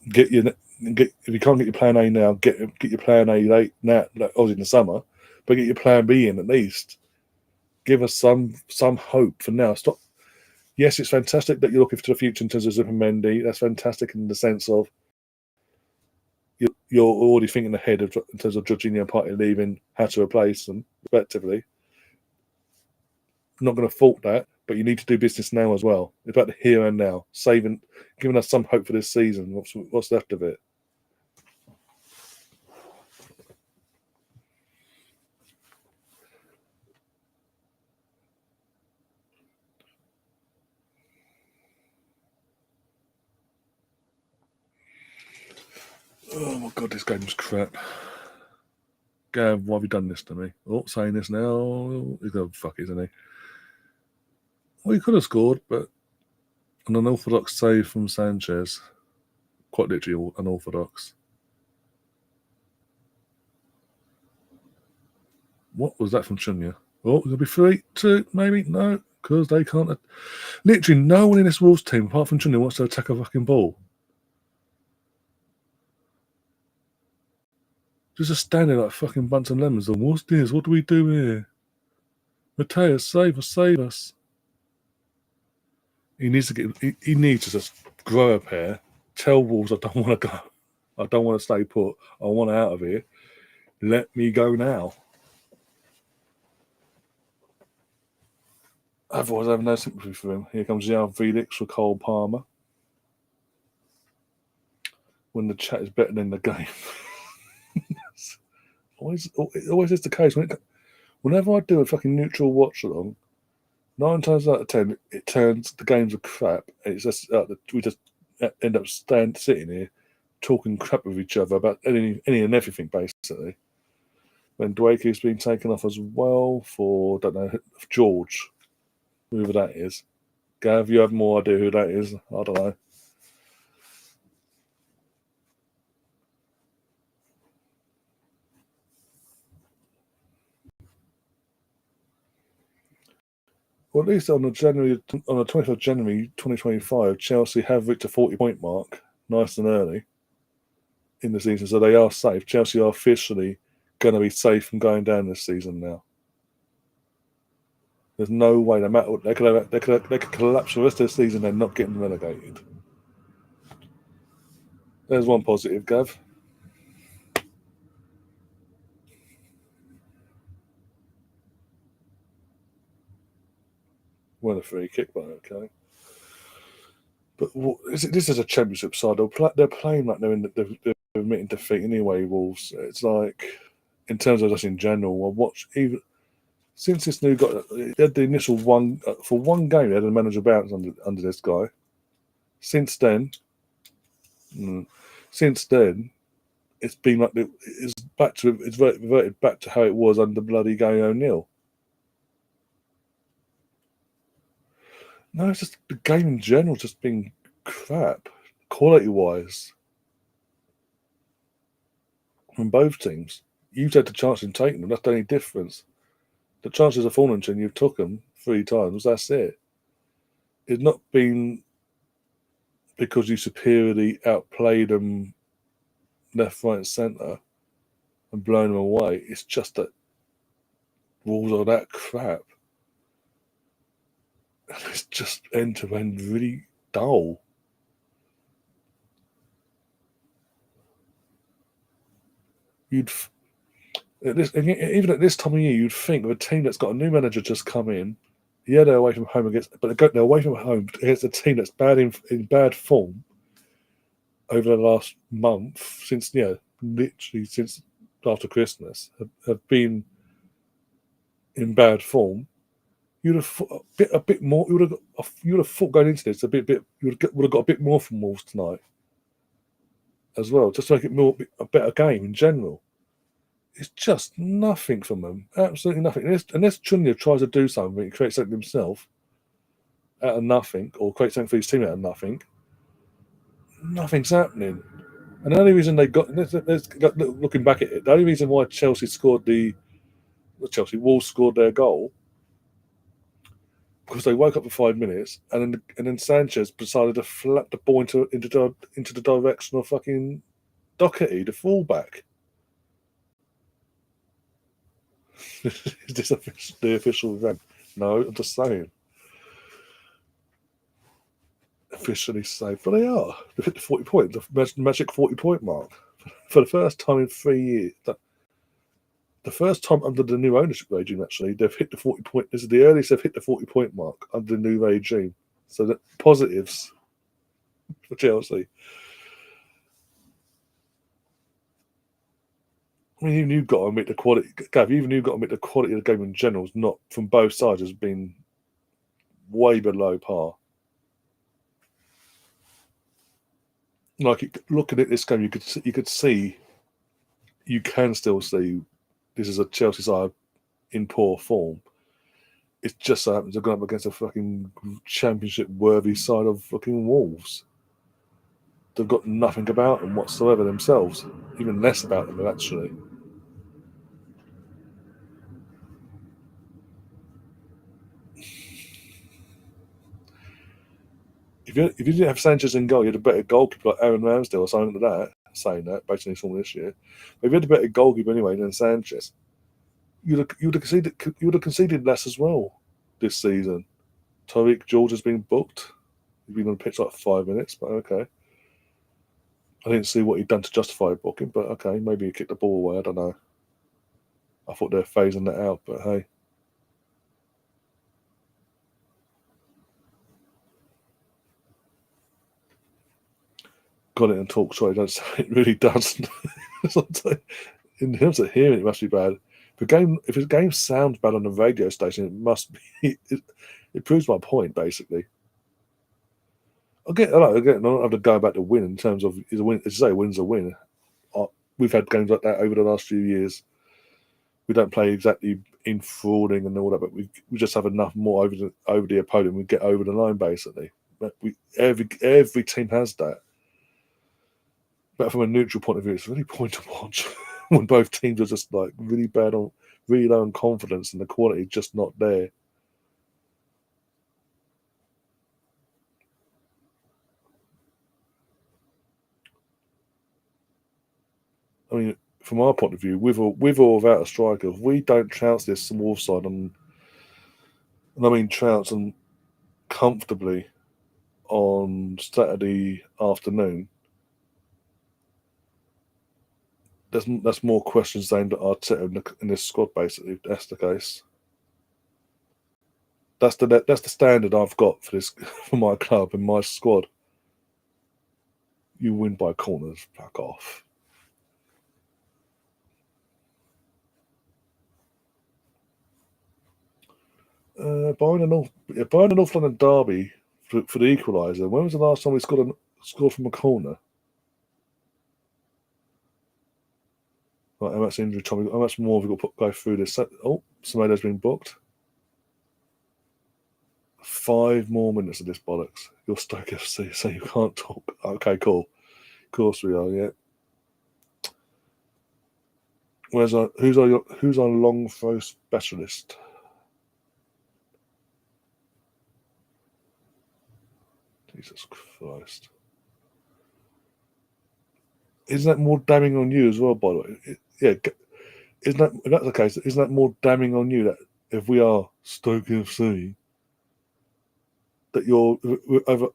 Get if you can't get your plan A now, get your plan A late now, like obviously in the summer, but get your plan B in at least. Give us some hope for now. Stop. Yes, it's fantastic that you're looking to the future in terms of Zubimendi. That's fantastic in the sense of you're already thinking ahead in terms of Jorginho and Partey leaving, how to replace them, respectively. I'm not going to fault that, but you need to do business now as well. It's about the here and now, giving us some hope for this season. What's left of it? Oh my god, this game's crap. Gav, why have you done this to me? Oh, saying this now. He's going to fuck it, isn't he? Well, he could have scored, but an unorthodox save from Sanchez. Quite literally unorthodox. What was that from Chunya? Oh, it'll be 3-2, maybe? No, because they can't. Literally, no one in this Wolves team, apart from Chunya, wants to attack a fucking ball. Just a standing like a fucking bunch of lemons. What's this? What do we do here? Mateus, save us. He needs to he needs to just grow a pair. Tell Wolves I don't want to go. I don't want to stay put. I want out of here. Let me go now. Otherwise, I have no sympathy for him. Here comes Jan Felix for Cole Palmer. When the chat is better than the game. always is the case. Whenever I do a fucking neutral watch along, 9 times out of 10, it turns the games are crap. And it's just we just end up sitting here talking crap with each other about any and everything, basically. When Dwake's been taken off as well for, don't know, George, whoever that is. Gav, you have more idea who that is? I don't know. Well, at least on the 20th of January 2025, Chelsea have reached a 40-point mark, nice and early in the season, so they are safe. Chelsea are officially going to be safe from going down this season now. There's no way, no matter what, they could collapse the rest of the season and not getting relegated. There's one positive, Gav. Well, a free kick, but okay. But this is a championship side. They're playing like they're admitting defeat anyway. Wolves. It's like, in terms of just in general, I watch even since this new guy. They had the initial one for one game. They had a manager bounce under this guy. Since then, it's been like it's reverted back to how it was under bloody Gary O'Neill. No, it's just the game in general just been crap, quality-wise, from both teams. You've had the chance in taking them. That's the only difference. The chances of falling to you, you've took them 3 times. That's it. It's not been because you superiorly outplayed them left, right, and centre and blown them away. It's just that Wolves are that crap. And it's just end to end really dull. You'd even at this time of year, you'd think of a team that's got a new manager just come in. Yeah, they're away from home but they're away from home against a team that's bad in bad form over the last month since literally since after Christmas have been in bad form. You'd have a bit more. You would have thought going into this would have got a bit more from Wolves tonight as well, just to make it a better game in general. It's just nothing from them, absolutely nothing. Unless Chunya tries to do something, create something himself out of nothing, or create something for his team out of nothing, nothing's happening. And the only reason they looking back at it, the only reason why Chelsea Wolves scored their goal because they woke up for 5 minutes and then Sanchez decided to flap the ball into the direction of fucking Doherty, the fullback. Is this the official event? No, I'm just saying. Officially safe, but they are. They've hit the 40 point, the magic 40-point mark for the first time in 3 years. The first time under the new ownership regime, actually, they've hit the 40-point. This is the earliest they've hit the 40-point mark under the new regime. So the positives for Chelsea. I mean, even you've got to admit the quality, Gav. Even you've got to admit the quality of the game in general is not from both sides has been way below par. Like looking at this game, you can still see this is a Chelsea side in poor form. It just so happens they're going up against a fucking championship-worthy side of fucking Wolves. They've got nothing about them whatsoever themselves, even less about them actually. If you didn't have Sanchez in goal, you had a better goalkeeper like Aaron Ramsdale or something like that. Saying that based on his form this year, but if you had a better goalkeeper anyway than Sanchez, you'd have conceded less as well this season. Tariq George has been booked. He's been on the pitch like 5 minutes, but okay. I didn't see what he'd done to justify booking, but okay, maybe he kicked the ball away. I don't know. I thought they were phasing that out, but hey. Got it and talk, sorry, don't say it really does. In terms of hearing, it must be bad. If a game sounds bad on the radio station, it must be. It proves my point, basically. I don't have to go back to win in terms of is a win. As you say, win's a win. We've had games like that over the last few years. We don't play exactly in frauding and all that, but we just have enough more over the opponent. We get over the line basically. But every team has that. But from a neutral point of view, it's really point to watch when both teams are just like really low on confidence and the quality is just not there. I mean, from our point of view, with or without a striker, if we don't trounce this Wolves side and I mean trounce them comfortably on Saturday afternoon, that's more questions aimed at Arteta in this squad. Basically, if that's the case. That's the standard I've got for this for my club and my squad. You win by corners, fuck off. Buying a North London derby for the equaliser. When was the last time we scored from a corner? Right, how much injury time? How much more have we got to go through this? Oh, Semedo's been booked. 5 more minutes of this bollocks. You're Stoke FC, so you can't talk. Okay, cool. Of course we are, yeah. Who's our long throw specialist? Jesus Christ. Isn't that more damning on you as well, by the way? Yeah, if that's the case, isn't that more damning on you that if we are Stoke FC, that you're over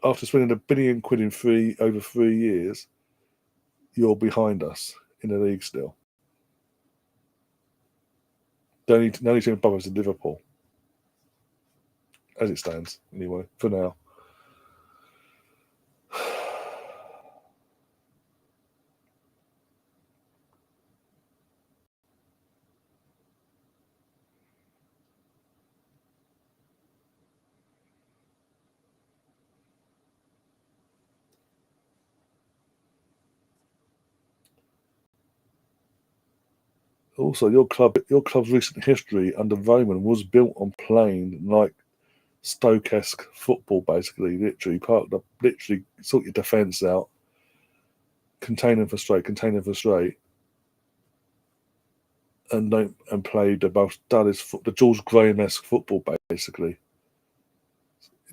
after spending £1 billion in over 3 years, you're behind us in the league still. The only team above us is Liverpool, as it stands, anyway, for now. Also, your club's recent history under Roman was built on playing like Stoke-esque football, basically. Literally sort your defence out, contain them for straight, and play the most the George Graham-esque football, basically.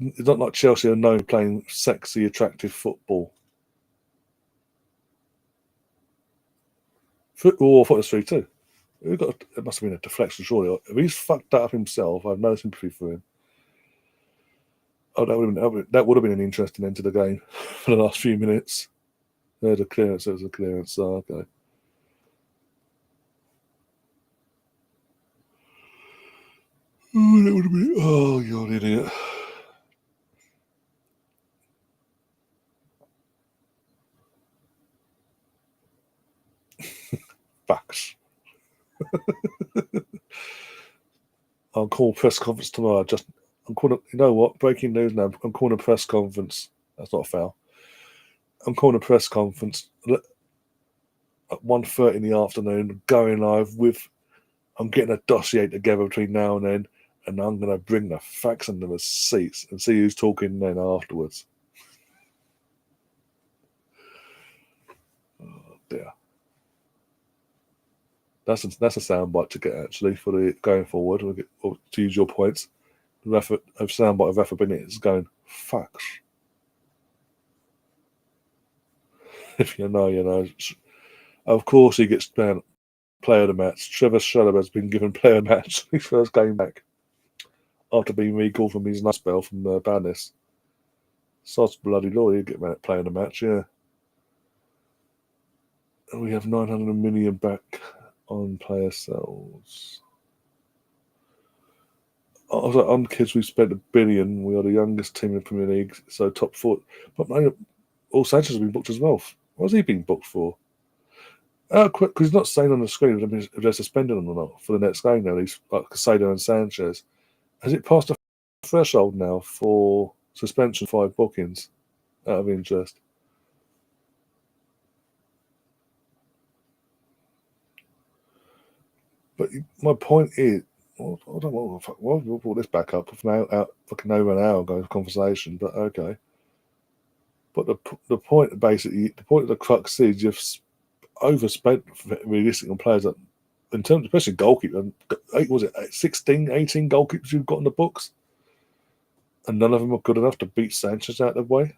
It's not like Chelsea are known playing sexy, attractive football. I thought it was 3-2. It must have been a deflection, surely. If he's fucked that up himself, I have no sympathy for him. Oh, that would have been an interesting end to the game for the last few minutes. There's a clearance. Oh, okay. Oh, that would have been. Oh, you're an idiot. Facts. I'll call press conference tomorrow. I'm calling. You know what? Breaking news now. I'm calling a press conference. That's not a foul. I'm calling a press conference at 1:30 in the afternoon. Going live with. I'm getting a dossier together between now and then, and I'm going to bring the facts and the receipts and see who's talking then afterwards. Oh dear. That's a soundbite to get actually for the going forward. To use your points, the soundbite of Rafa Benitez is going facts. If you know, you know. Of course, he gets player of the match. Trevor Shalom has been given player of the match his first game back after being recalled from his last spell from badness. Sod's bloody law, he'd get player of the match, yeah. And we have 900 million back on player sales. On kids, we spent $1 billion. We are the youngest team in the Premier League, so top 4. But all Sanchez has been booked as well. What's he been booked for? Because he's not saying on the screen if they're suspended or not for the next game now. He's like Casado and Sanchez. Has it passed a threshold now for suspension 5 bookings out of interest? But my point is, I don't know why we brought this back up fucking over an hour ago conversation, but okay. But the point of the crux is you've overspent realistically on players that, in terms, especially goalkeeper. Was it 16, 18 goalkeepers you've got in the books, and none of them are good enough to beat Sanchez out of the way.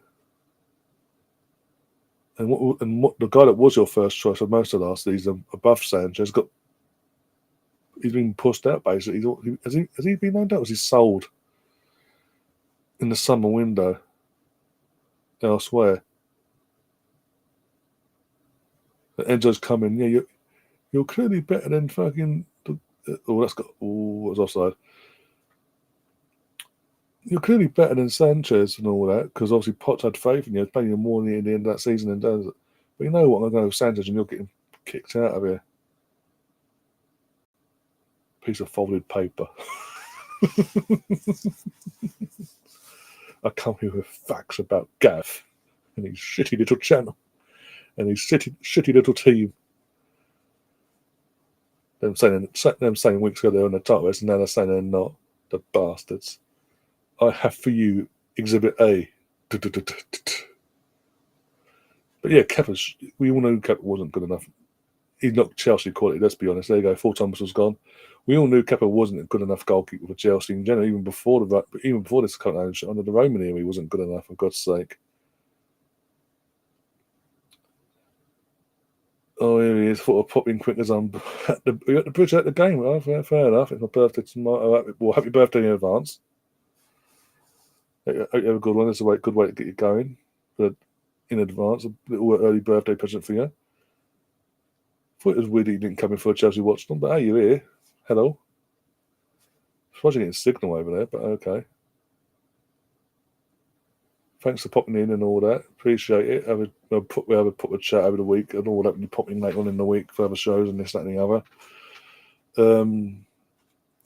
And what the guy that was your first choice for most of last season above Sanchez he's been pushed out basically. Has he been loaned out? Was he sold in the summer window elsewhere? Enzo's coming. Yeah, you're clearly better than fucking. What's offside? You're clearly better than Sanchez and all that because obviously Potts had faith in you, playing you more near the end of that season and does it. But you know what? I'm going to go with Sanchez and you're getting kicked out of here. Piece of folded paper. I come here with facts about Gav and his shitty little channel and his shitty little team. Them saying weeks ago they were on the top race and now they're saying they're not. The bastards. I have for you Exhibit A. But yeah, Kepa's, we all knew Kepa wasn't good enough. He's not Chelsea quality, let's be honest. There you go, 4 Thomas was gone. We all knew Kepa wasn't a good enough goalkeeper for Chelsea in general, even before this current ownership. Under the Roman era, he wasn't good enough, for God's sake. Oh, here he is, thought of popping quick as I'm at the bridge at the game. Oh, fair enough. It's my birthday tomorrow. Well, happy birthday in advance. Hope you have a good one. It's a good way to get you going. But in advance, a little early birthday present for you. Thought it was weird that you didn't come in for a Chelsea Watchalong, but hey, you're here. Hello. I suppose you're getting signal over there, but okay. Thanks for popping in and all that. Appreciate it. We have a proper chat over the week and all that when you pop in later on in the week for other shows and this, that, and the other.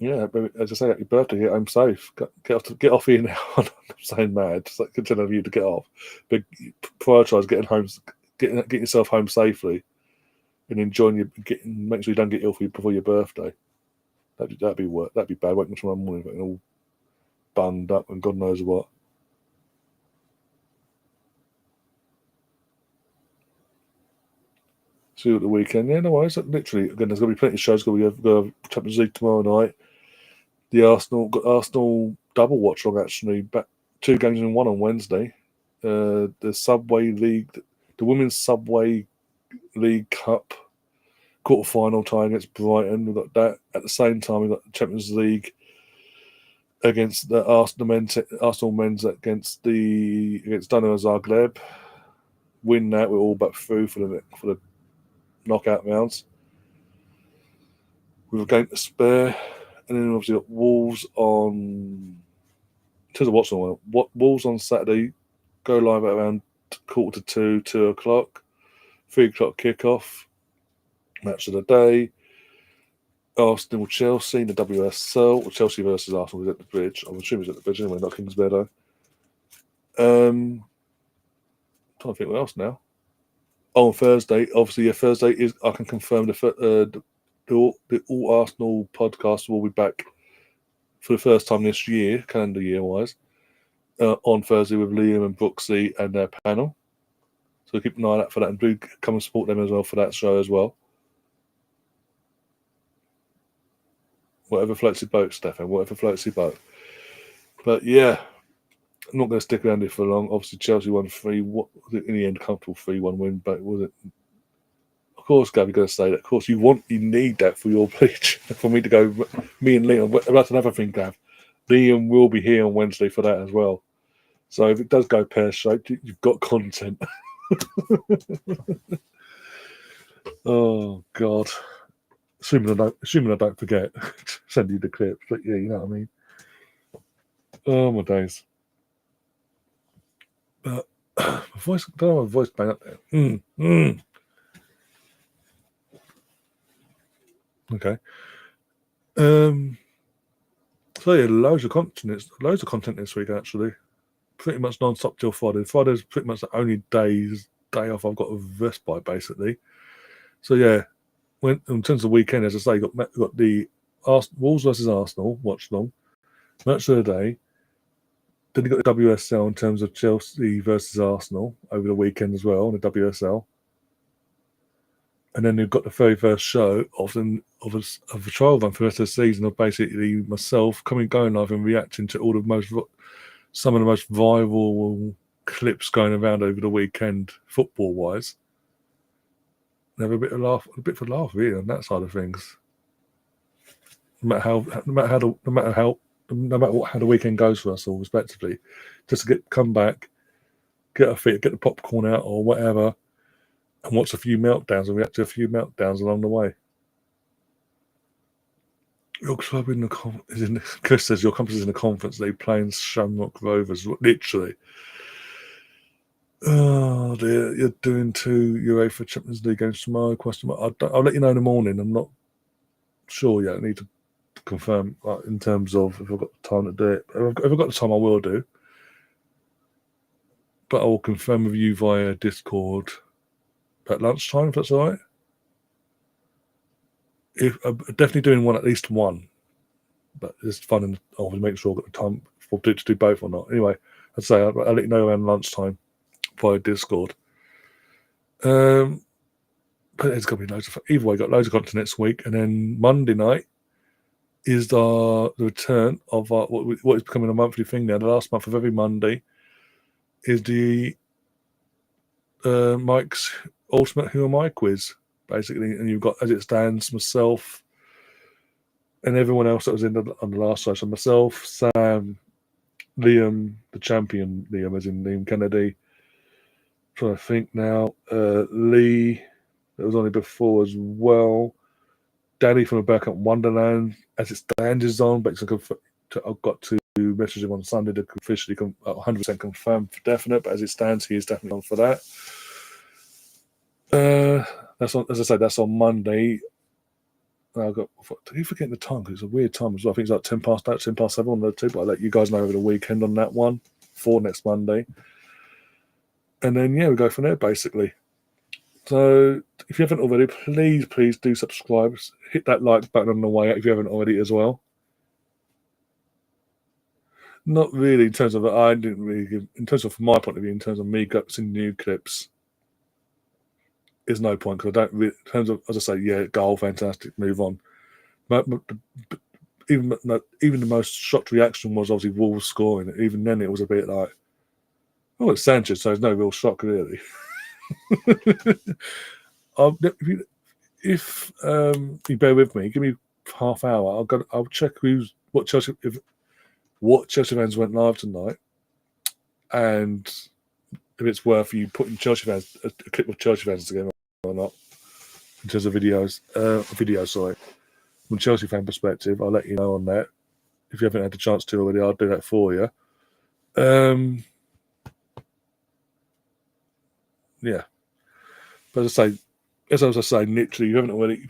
Yeah, as I say, happy birthday. Get home safe. Get off here now. I'm saying mad. Just like telling you to get off, but prioritise getting home, getting yourself home safely, and enjoying make sure you don't get ill before your birthday. That'd be bad. Waking up tomorrow morning and all bunged up and God knows what. See you at the weekend. Yeah, no worries. Literally, again, there's going to be plenty of shows. We have Champions League tomorrow night. The Arsenal double watch log actually. Back 2 games in 1 on Wednesday. The Subway League, the Women's Subway League Cup quarter-final tie against Brighton. We've got that. At the same time, we've got the Champions League against the Arsenal men's against Dinamo Zagreb. Win that, we're all but through for the knockout rounds. With a game to spare, and then obviously got Wolves on. In terms of what's on, Wolves on Saturday go live at around 1:45, 2 o'clock, 3 o'clock kickoff. Match of the day. Arsenal Chelsea in the WSL. Chelsea versus Arsenal is at the bridge. I'm assuming it's at the bridge anyway, not Kings Meadow. Trying to think what else now. On Thursday, obviously, Thursday is. I can confirm the All Arsenal podcast will be back for the first time this year, calendar year wise, on Thursday with Liam and Brooksy and their panel. So keep an eye out for that, and do come and support them as well for that show as well. Whatever floats your boat, Stefan. Whatever floats your boat. But yeah, I'm not going to stick around here for long. Obviously, Chelsea won 3. What in the end, comfortable 3-1 win, but was it? Of course, Gabby, going to say that. Of course, you need that for your bleach. For me to go, me and Liam. That's another thing, Gav. Liam will be here on Wednesday for that as well. So if it does go pear-shaped, you've got content. Oh God! Assuming I don't forget, send you the clips. But yeah, you know what I mean. Oh my days! But my voice, I don't have my voice bang up there. Okay. So yeah, loads of content this week actually. Pretty much non-stop till Friday. Friday's pretty much the only day off I've got a respite basically. So yeah, in terms of the weekend, as I say, got the Wolves versus Arsenal watchalong, match of the day. Then you got the WSL in terms of Chelsea versus Arsenal over the weekend as well on the WSL. And then you've got the very first show of a trial run for the rest of the season of basically myself going live and reacting to some of the most viral clips going around over the weekend, football wise. Have a bit for a laugh, really, on that side of things. No matter how the weekend goes for us all, respectively, just to come back, get our feet, get the popcorn out or whatever, and watch a few meltdowns and react to a few meltdowns along the way. Your club Chris says your company's in the Conference League playing Shamrock Rovers, literally. Oh dear, you're doing 2 UEFA Champions League games tomorrow? Question mark. I'll let you know in the morning. I'm not sure yet. I need to confirm in terms of if I've got the time to do it. If I've got the time, I will do. But I will confirm with you via Discord at lunchtime, if that's all right. I'm definitely doing at least one. But it's fun and I'll make sure I've got the time or to do both or not. Anyway, I'd say I'll let you know around lunchtime via Discord. But there's going to be loads of either way. Got loads of content next week, and then Monday night is the return of what is becoming a monthly thing now. The last month of every Monday is the Mike's Ultimate Who Am I quiz, basically, and you've got, as it stands, myself and everyone else that was on the last side. So myself, Sam, Liam, the champion, Liam as in Liam Kennedy. I'm trying to think now, Lee, that was on it before as well. Danny from the Back Up Wonderland, as it stands, is on, but I've got to message him on Sunday to officially 100% confirm for definite, but as it stands, he is definitely on for that. That's on, as I said, that's on Monday. I've got, are you forgetting the time? Because it's a weird time as well. I think it's like 10 past 8, 10 past 7 on the two, but I'll let you guys know over the weekend on that one for next Monday. And then, yeah, we go from there, basically. So if you haven't already, please do subscribe. Hit that like button on the way out if you haven't already as well. Not really in terms of, I didn't really give, in terms of, from my point of view, in terms of me seeing new clips, there's no point because I don't really, in terms of, as I say, yeah, goal, fantastic, move on. But even the most shocked reaction was obviously Wolves scoring. Even then, it was a bit like, oh, it's Sanchez, so there's no real shock really. If you bear with me, give me half hour. I'll check what Chelsea fans went live tonight, and if it's worth you putting Chelsea fans a clip of Chelsea fans together or not in terms of videos. Sorry, from a Chelsea fan perspective, I'll let you know on that. If you haven't had the chance to already, I'll do that for you. Yeah, but as I say, literally, if you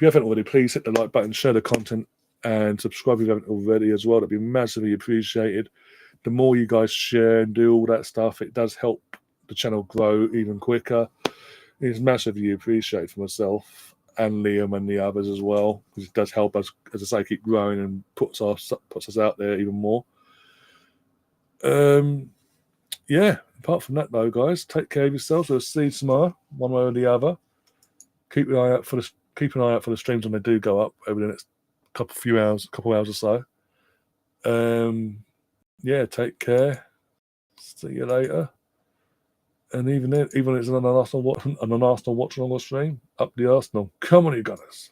haven't already, please hit the like button, share the content, and subscribe if you haven't already as well. That'd be massively appreciated. The more you guys share and do all that stuff, it does help the channel grow even quicker. It's massively appreciated for myself and Liam and the others as well, because it does help us, as I say, keep growing and puts us out there even more. Yeah, apart from that though, guys, take care of yourselves. We'll see you tomorrow, one way or the other. Keep an eye out for the streams when they do go up over the next couple hours or so. Yeah, take care. See you later. And even when it's an Arsenal watch along the stream, up the Arsenal. Come on, you guys.